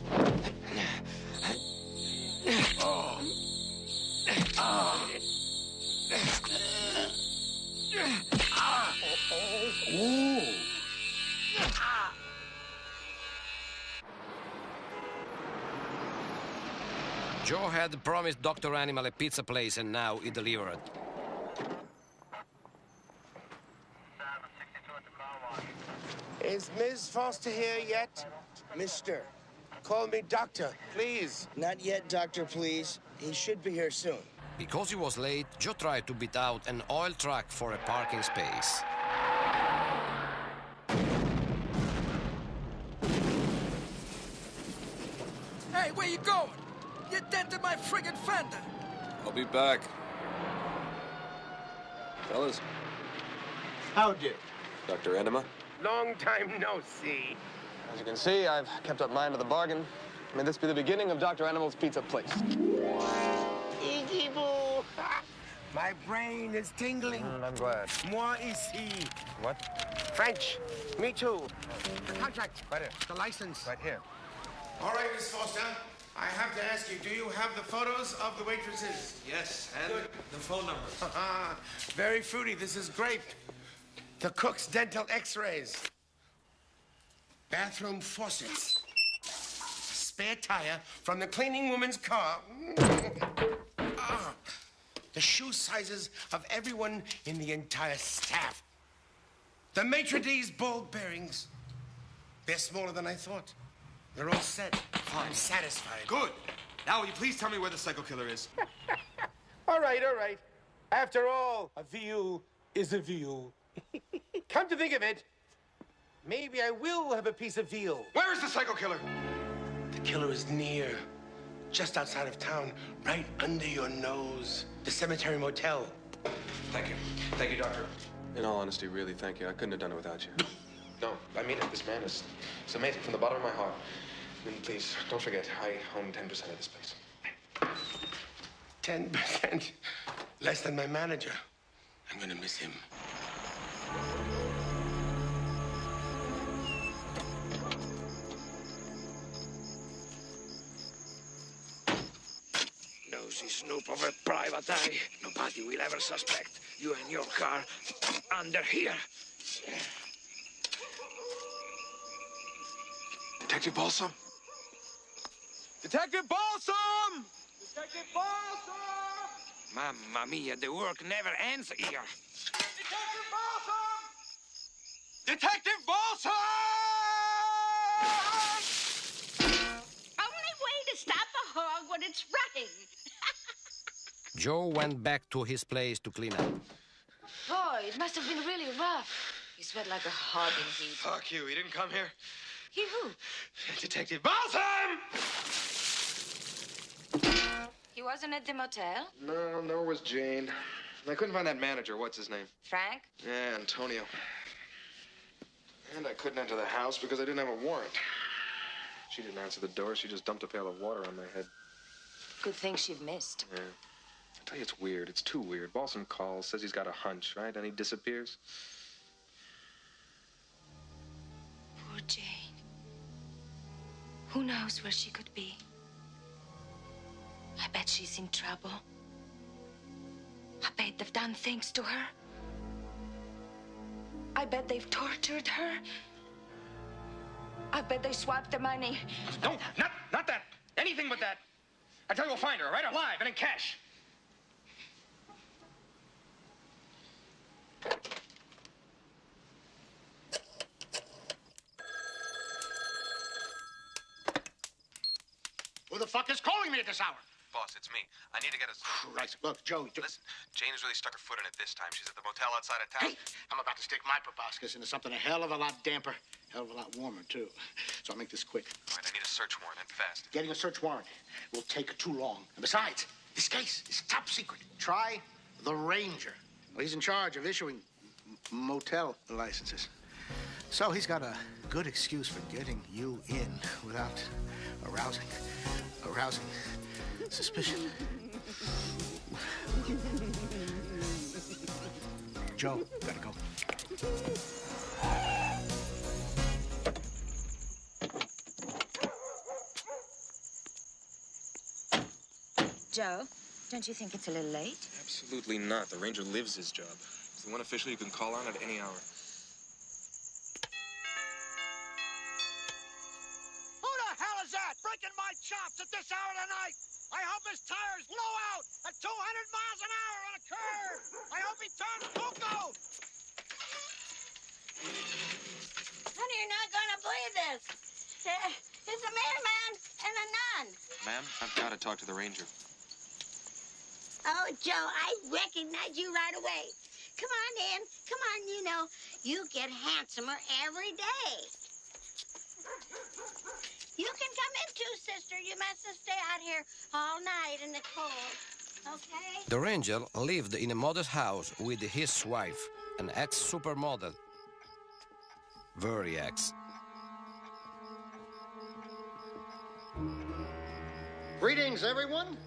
Joe had promised Dr. Animal a pizza place, and now he delivered. Is Ms. Foster here yet? Mister, call me doctor, please. Not yet, doctor, please. He should be here soon. Because he was late, Joe tried to beat out an oil truck for a parking space. Hey, where you going? You dented my friggin' fender. I'll be back. Fellas. Howdy. Dr. Enema? Long time no see. As you can see, I've kept up my end of the bargain. May this be the beginning of Dr. Animal's Pizza Place. Iggy boo. My brain is tingling. I'm glad. Moi ici. What? French. Me too. The contract. Right here. The license. Right here. All right, Miss Foster. I have to ask you, do you have the photos of the waitresses? Yes, and the phone numbers. Very fruity. This is great. The cook's dental x-rays. Bathroom faucets. A spare tire from the cleaning woman's car. The shoe sizes of everyone in the entire staff. The maitre d's ball bearings. They're smaller than I thought. They're all set. I'm satisfied. Good. Now, will you please tell me where the psycho killer is? All right, all right. After all, a view is a view. Come to think of it, maybe I will have a piece of veal. Where is the psycho killer? The killer is near, just outside of town, right under your nose. The Cemetery Motel. Thank you. Thank you, Doctor. In all honesty, really, thank you. I couldn't have done it without you. No, I mean it. This man is amazing from the bottom of my heart. And please, don't forget, I own 10% of this place. 10%? Less than my manager. I'm gonna miss him. Nosy snoop of a private eye. Nobody will ever suspect you and your car under here. Detective Balsam? Detective Balsam! Detective Balsam! Mamma mia, the work never ends here. Detective Balsam! Detective Balsam! Only way to stop a hog when it's rotting. Joe went back to his place to clean up. Boy, it must have been really rough. You sweat like a hog in heat. Fuck you. He didn't come here. You who? Detective Balsam! He wasn't at the motel? No, nor was Jane. I couldn't find that manager. What's his name? Frank? Yeah, Antonio. And I couldn't enter the house because I didn't have a warrant. She didn't answer the door. She just dumped a pail of water on my head. Good thing she missed. Yeah. I tell you, it's weird. It's too weird. Balsam calls, says he's got a hunch, right? And he disappears. Poor Jane. Who knows where she could be? I bet she's in trouble. I bet they've done things to her. I bet they've tortured her. I bet they swapped the money. No, not that. Anything but that. I tell you, we'll find her, right? Alive and in cash. Who the fuck is calling me at this hour? Boss, it's me. I need to get a... Christ, look, Joe... Listen, Jane has really stuck her foot in it this time. She's at the motel outside of town. Hey, I'm about to stick my proboscis into something a hell of a lot damper, hell of a lot warmer, too. So I'll make this quick. All right, I need a search warrant, and fast. Getting a search warrant will take too long. And besides, this case is top secret. Try the Ranger. Well, he's in charge of issuing motel licenses. So he's got a good excuse for getting you in without arousing suspicion. Joe, gotta go. Joe, don't you think it's a little late? Absolutely not. The Ranger lives his job. He's the one official you can call on at any hour. Who the hell is that breaking my chops at this hour of the night? I hope his tires blow out at 200 miles an hour on a curve. I hope he turns cuckoo. Honey, you're not gonna believe this. It's a mailman and a nun. Ma'am, I've got to talk to the Ranger. Oh, Joe, I recognize you right away. Come on in. Come on, you know, you get handsomer every day. You can come in too, sister. You mustn't stay out here all night in the cold, okay? The Ranger lived in a modest house with his wife, an ex-supermodel. Very ex. Greetings, everyone.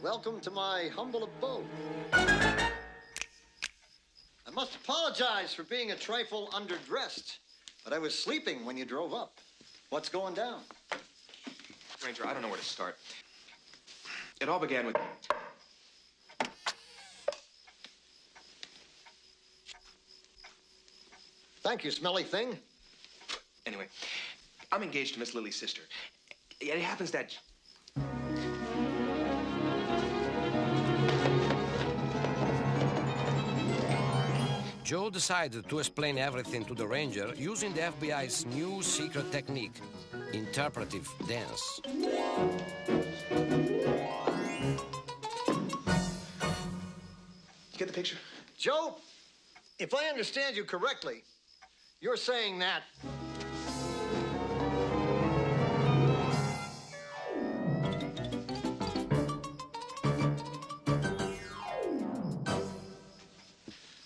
Welcome to my humble abode. I must apologize for being a trifle underdressed, but I was sleeping when you drove up. What's going down? Ranger, I don't know where to start. It all began with... Thank you, smelly thing. Anyway, I'm engaged to Miss Lily's sister. It happens that... Joe decided to explain everything to the Ranger using the FBI's new secret technique, interpretive dance. Get the picture? Joe, if I understand you correctly, you're saying that...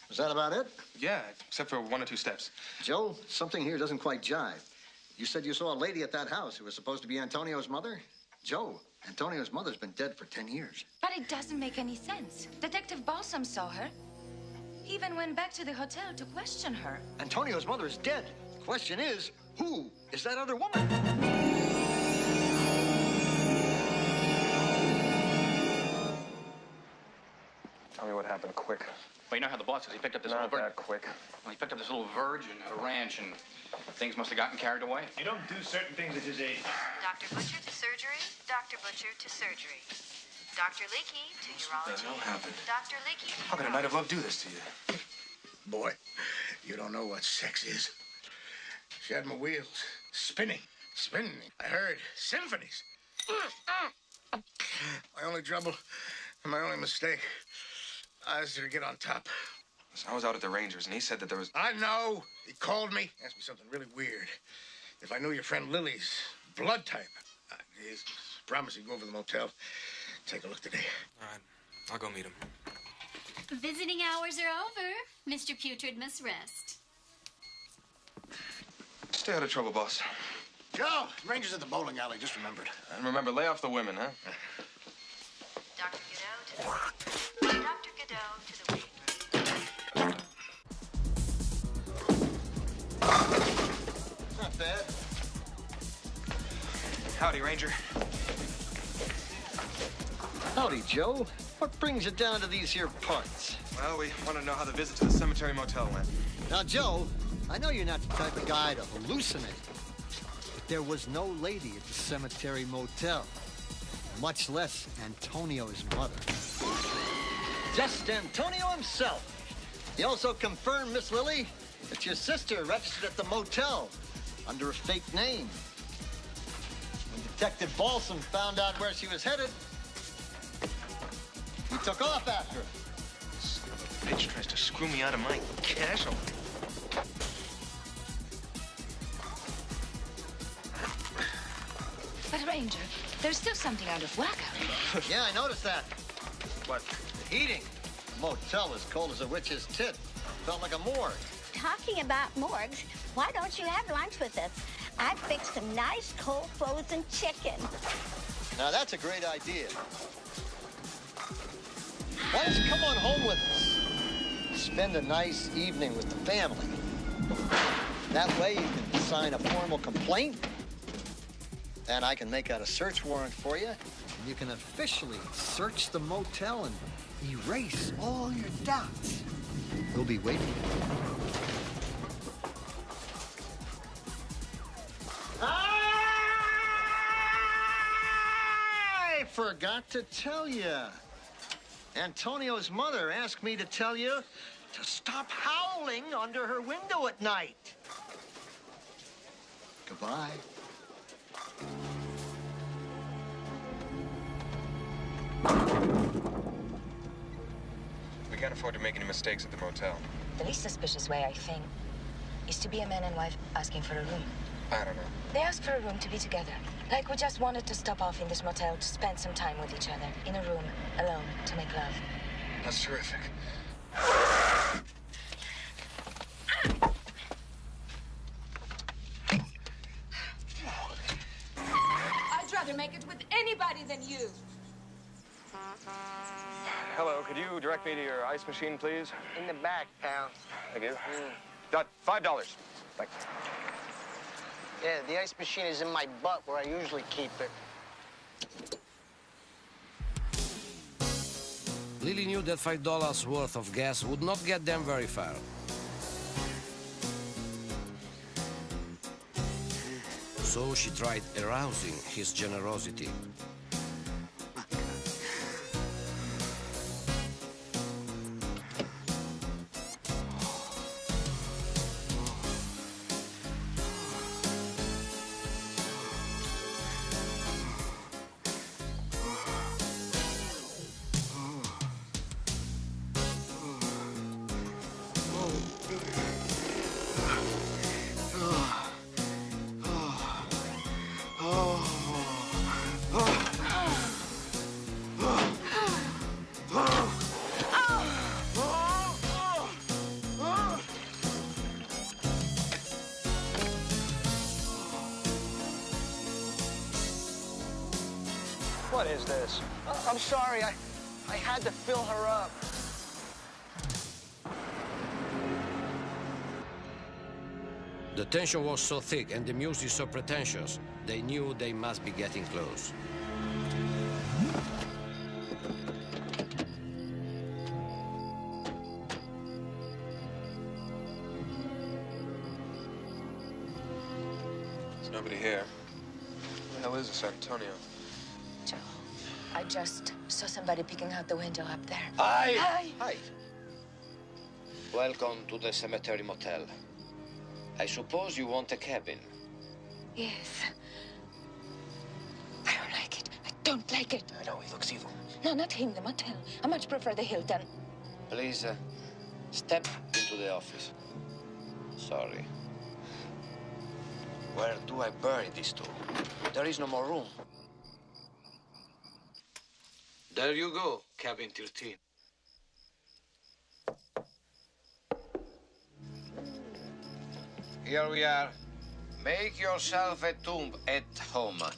Is that about it? Yeah, except for 1 or 2 steps. Joe, something here doesn't quite jive. You said you saw a lady at that house who was supposed to be Antonio's mother? Joe, Antonio's mother's been dead for 10 years. But it doesn't make any sense. Detective Balsam saw her. He even went back to the hotel to question her. Antonio's mother is dead. The question is, who is that other woman? Tell me what happened quick. Well, you know how the boss is. He picked up this Not little that quick. Well, he picked up this little virgin at a ranch, and things must have gotten carried away. You don't do certain things at his age. Dr. Butcher to surgery, Dr. Butcher to surgery. Dr. Leakey to urology. What the hell happened? Dr. Leakey to How could a night of love do this to you? Boy, you don't know what sex is. She had my wheels spinning. I heard symphonies. My only trouble and my only mistake, I was to get on top. I was out at the Rangers, and he said that there was... I know. He called me, asked me something really weird. If I knew your friend Lily's blood type, he promised he'd go over to the motel, take a look today. All right, I'll go meet him. Visiting hours are over. Mr. Putrid must rest. Stay out of trouble, boss. Joe, Ranger's at the bowling alley, just remembered. And remember, lay off the women, huh? Dr. Godot to the Dr. Godot to the waiting room. Not bad. Howdy, Ranger. Howdy, Joe. What brings you down to these here parts? Well, we want to know how the visit to the cemetery motel went. Now, Joe, I know you're not the type of guy to hallucinate, but there was no lady at the cemetery motel, much less Antonio's mother. Just Antonio himself. He also confirmed, Miss Lily, that your sister registered at the motel under a fake name. When Detective Balsam found out where she was headed, took off after her. Son of a bitch tries to screw me out of my cash. But, Ranger, there's still something out of whack out here. Yeah, I noticed that. What? The heating. The motel as cold as a witch's tit. Felt like a morgue. Talking about morgues, why don't you have lunch with us? I fixed some nice cold frozen chicken. Now, that's a great idea. Why don't you come on home with us? Spend a nice evening with the family. That way you can sign a formal complaint, and I can make out a search warrant for you. And you can officially search the motel and erase all your doubts. We'll be waiting. I forgot to tell you. Antonio's mother asked me to tell you to stop howling under her window at night. Goodbye. We can't afford to make any mistakes at the motel. The least suspicious way, I think, is to be a man and wife asking for a room. I don't know. They asked for a room to be together. Like we just wanted to stop off in this motel to spend some time with each other. In a room, alone, to make love. That's terrific. I'd rather make it with anybody than you. Hello, could you direct me to your ice machine, please? In the back, pal. Thank you. Got $5. Thanks. Yeah, the ice machine is in my butt where I usually keep it. Lily knew that $5 worth of gas would not get them very far. So she tried arousing his generosity. What is this? I'm sorry, I had to fill her up. The tension was so thick and the music so pretentious, they knew they must be getting close. There's nobody here. Who the hell is this Antonio? Joe, I just saw somebody peeking out the window up there. Hi! Hi! Hi. Welcome to the cemetery motel. I suppose you want a cabin. Yes. I don't like it. I don't like it. I know, he looks evil. No, not him, the motel. I much prefer the Hilton. Please, step into the office. Sorry. Where do I bury these two? There is no more room. There you go, cabin 13. Here we are. Make yourself a tomb at home. I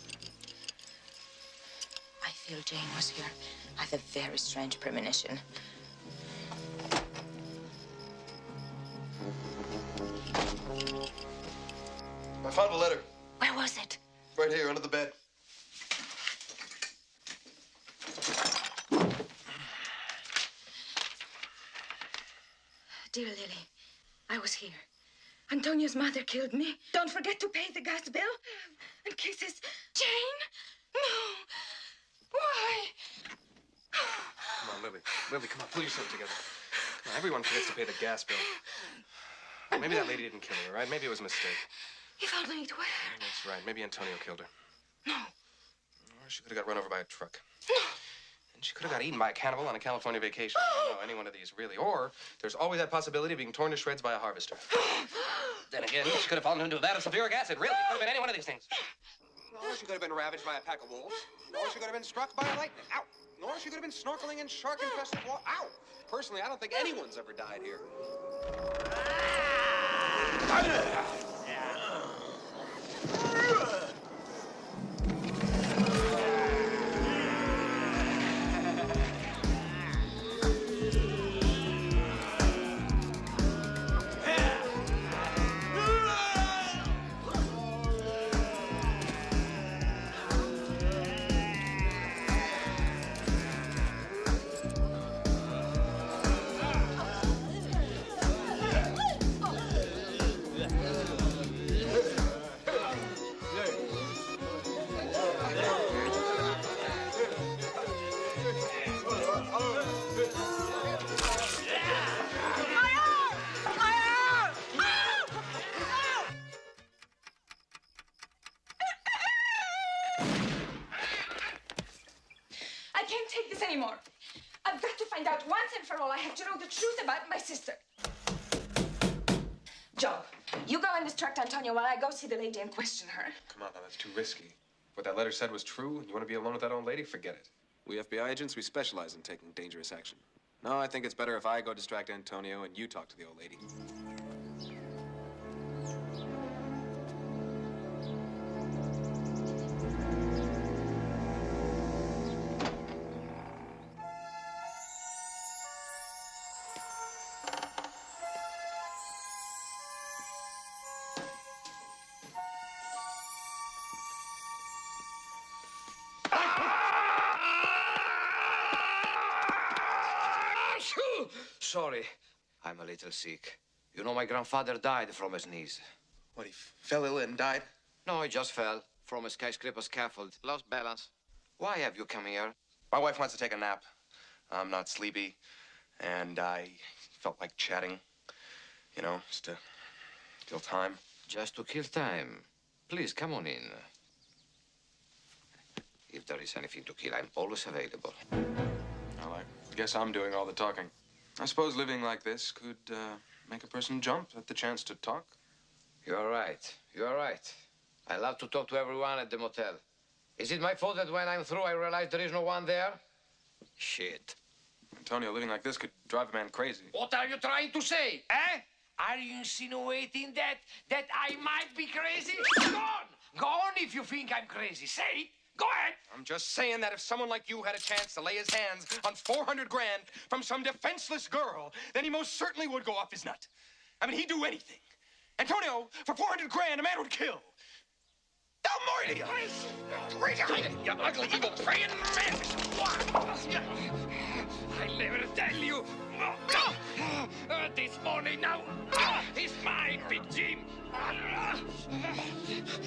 feel Jane was here. I have a very strange premonition. I found a letter. Where was it? Right here, under the bed. Dear Lily, I was here. Antonio's mother killed me. Don't forget to pay the gas bill. And kisses. Jane? No. Why? Come on, Lily. Lily, come on, pull yourself together. Come on, everyone forgets to pay the gas bill. Maybe that lady didn't kill her, right? Maybe it was a mistake. If only it were. That's right. Maybe Antonio killed her. No. Or she could have got run over by a truck. No. She could have got eaten by a cannibal on a California vacation. I don't know any one of these, really. Or there's always that possibility of being torn to shreds by a harvester. Then again, she could have fallen into a vat of sulfuric acid. Really, it could have been any one of these things. Or she could have been ravaged by a pack of wolves. Or she could have been struck by a lightning. Ow! Or she could have been snorkeling in shark-infested water. Ow! Personally, I don't think anyone's ever died here. I can't take this anymore. I've got to find out once and for all. I have to know the truth about my sister. Joe, you go and distract Antonio while I go see the lady and question her. Come on, now, that's too risky. What that letter said was true. You want to be alone with that old lady? Forget it. We FBI agents, we specialize in taking dangerous action. No, I think it's better if I go distract Antonio and you talk to the old lady. Sorry, I'm a little sick. You know, my grandfather died from his knees. What, he fell ill and died? No, he just fell from a skyscraper scaffold. Lost balance. Why have you come here? My wife wants to take a nap. I'm not sleepy, and I felt like chatting. You know, just to kill time. Just to kill time. Please, come on in. If there is anything to kill, I'm always available. Well, I guess I'm doing all the talking. I suppose living like this could make a person jump at the chance to talk. You're right. You're right. I love to talk to everyone at the motel. Is it my fault that when I'm through, I realize there is no one there? Shit. Antonio, living like this could drive a man crazy. What are you trying to say, eh? Are you insinuating that I might be crazy? Go on! Go on if you think I'm crazy. Say it. Go ahead. I'm just saying that if someone like you had a chance to lay his hands on 400 grand from some defenseless girl, then he most certainly would go off his nut. I mean, he'd do anything. Antonio, for 400 grand, a man would kill. Del Morty! You ugly, evil, praying mantis! I never tell you. This money now is mine, Big Jim.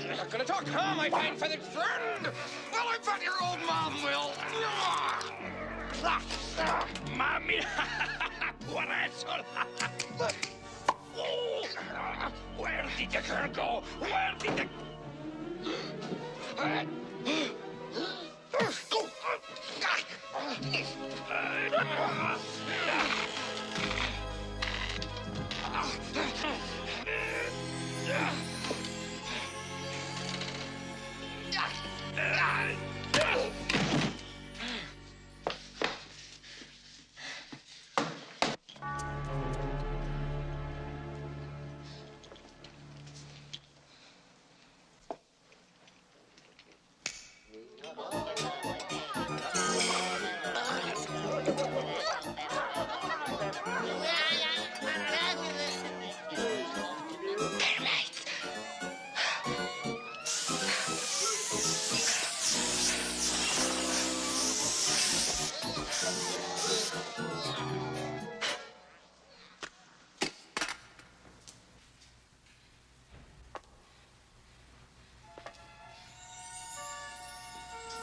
You're not gonna talk, huh, my fine feathered friend? Well, I bet your old mom will. Mommy, what asshole! Where did the girl go? Where did the...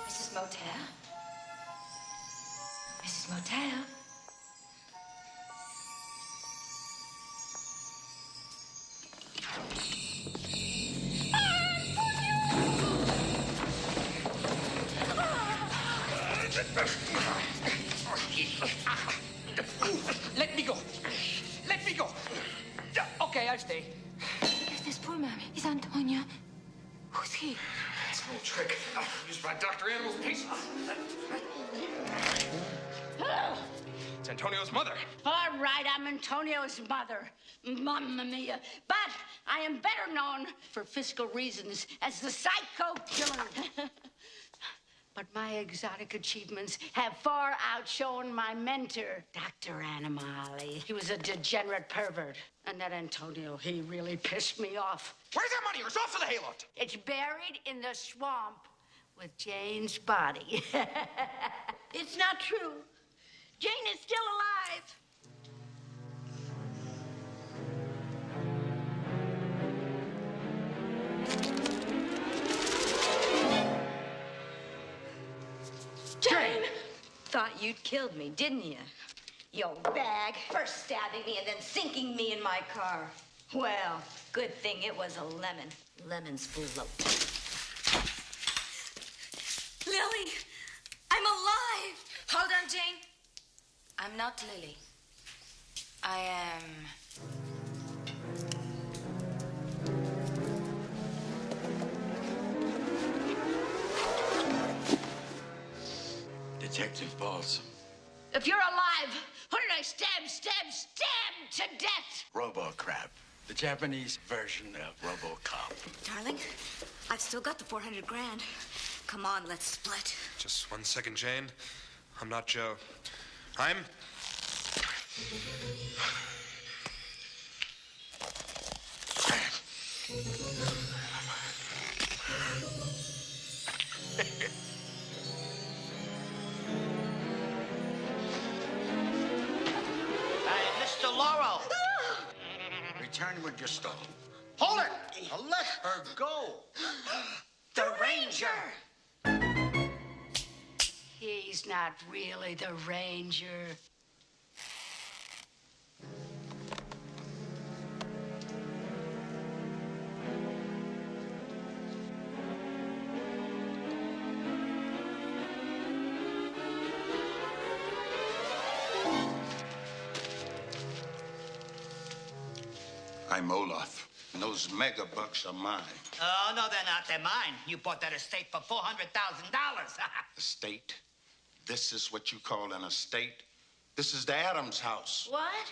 Mrs. Motel? Mrs. Motel? Let me go. Let me go. Okay, I'll stay. There's this poor man. Is Antonio. Who's he? It's a little trick. Used by Dr. Animal's patients. It's Antonio's mother. All right, I'm Antonio's mother. Mamma mia. But I am better known for fiscal reasons as the psycho killer. But my exotic achievements have far outshone my mentor, Dr. Animali. He was a degenerate pervert. And that Antonio, he really pissed me off. Where's that money? It's off for the hayloft. It's buried in the swamp with Jane's body. It's not true. Jane is still alive. Jane! Thought you'd killed me, didn't you? You bag. First stabbing me and then sinking me in my car. Well, good thing it was a lemon. Lemons float. Lily! I'm alive! Hold on, Jane. I'm not Lily. I am... Detective Balsam. If you're alive, who did I stab to death? Robo-Crab. The Japanese version of RoboCop. Darling, I've still got the 400 grand. Come on, let's split. Just 1 second, Jane. I'm not Joe. I'm... Mr. Laurel. Return what you stole. Hold it! Now let her go. The Ranger! He's not really the Ranger. I'm Olaf, and those mega bucks are mine. Oh, no, they're not. They're mine. You bought that estate for $400,000. Estate? This is what you call an estate? This is the Adams house. What?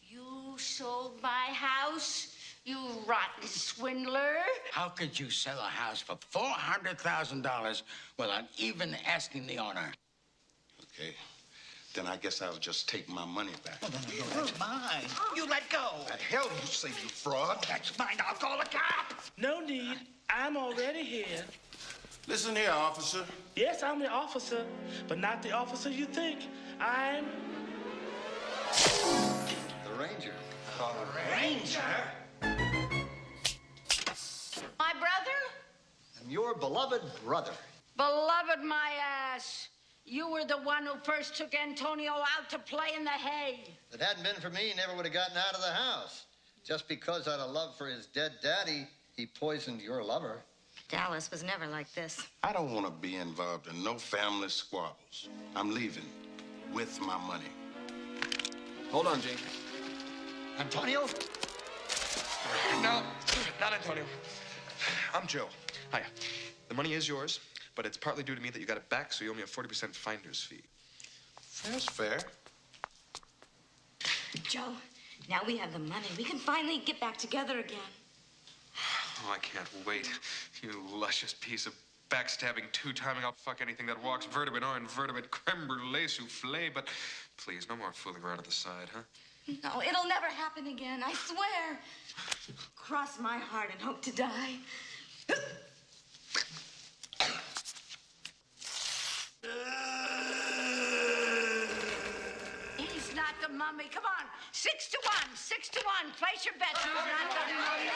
You sold my house? You rotten swindler? How could you sell a house for $400,000 without even asking the owner? Okay. Then I guess I'll just take my money back. No, that's mine. You let go. The hell you say, you fraud? That's mine. I'll call a cop. No need. I'm already here. Listen here, officer. Yes, I'm the officer, but not the officer you think. I'm... The Ranger. Ranger? My brother? I'm your beloved brother. Beloved my ass. You were the one who first took Antonio out to play in the hay. If it hadn't been for me, he never would have gotten out of the house. Just because out of love for his dead daddy, he poisoned your lover. Dallas was never like this. I don't want to be involved in no family squabbles. I'm leaving with my money. Hold on, Jane. Antonio? No, not Antonio. I'm Joe. Hi. The money is yours, but it's partly due to me that you got it back, so you owe me a 40% finder's fee. That's fair. Joe, now we have the money. We can finally get back together again. Oh, I can't wait. You luscious piece of backstabbing two-timing. I'll fuck anything that walks. Vertebrate or invertebrate, creme brulee souffle. But please, no more fooling around at the side, huh? No, it'll never happen again, I swear. Cross my heart and hope to die. He's not the mummy. Come on. 6 to 1. 6 to 1. Place your bets. He's not the mummy.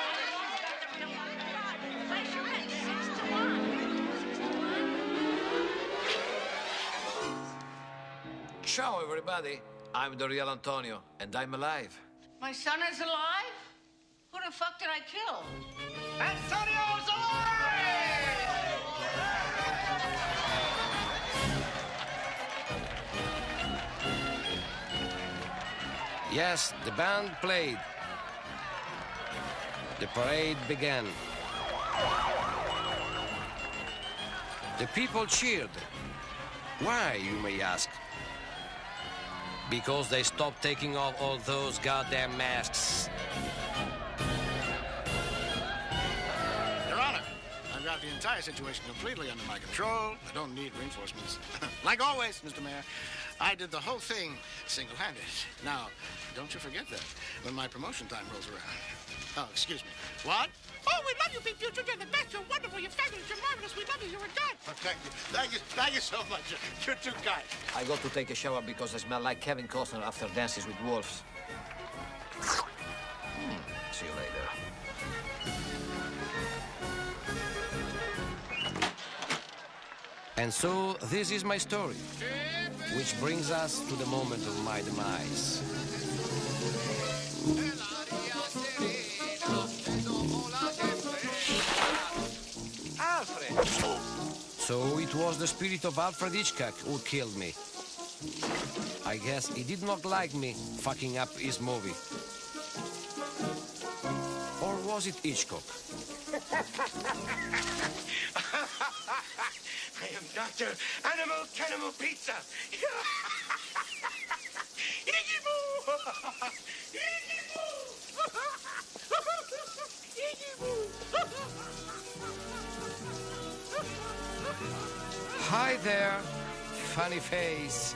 Place your bets. 6 to 1. Ciao, everybody. I'm the real Antonio, and I'm alive. My son is alive? Who the fuck did I kill? Antonio's alive! Yes, the band played. The parade began. The people cheered. Why, you may ask? Because they stopped taking off all those goddamn masks. Your Honor, I've got the entire situation completely under my control. I don't need reinforcements. Like always, Mr. Mayor, I did the whole thing single-handed. Now, don't you forget that when my promotion time rolls around. Oh, excuse me. What? Oh, we love you, Pete Putrid. You're the best. You're wonderful. You're fabulous. You're marvelous. We love you. You're a god. Oh, thank you so much. You're too kind. I got to take a shower because I smell like Kevin Costner after dances with wolves. See you later. And so, this is my story, which brings us to the moment of my demise. Alfred! So it was the spirit of Alfred Hitchcock who killed me. I guess he did not like me fucking up his movie. Or was it Hitchcock? I am Dr. Animal Cannibal Pizza. Hi there, funny face.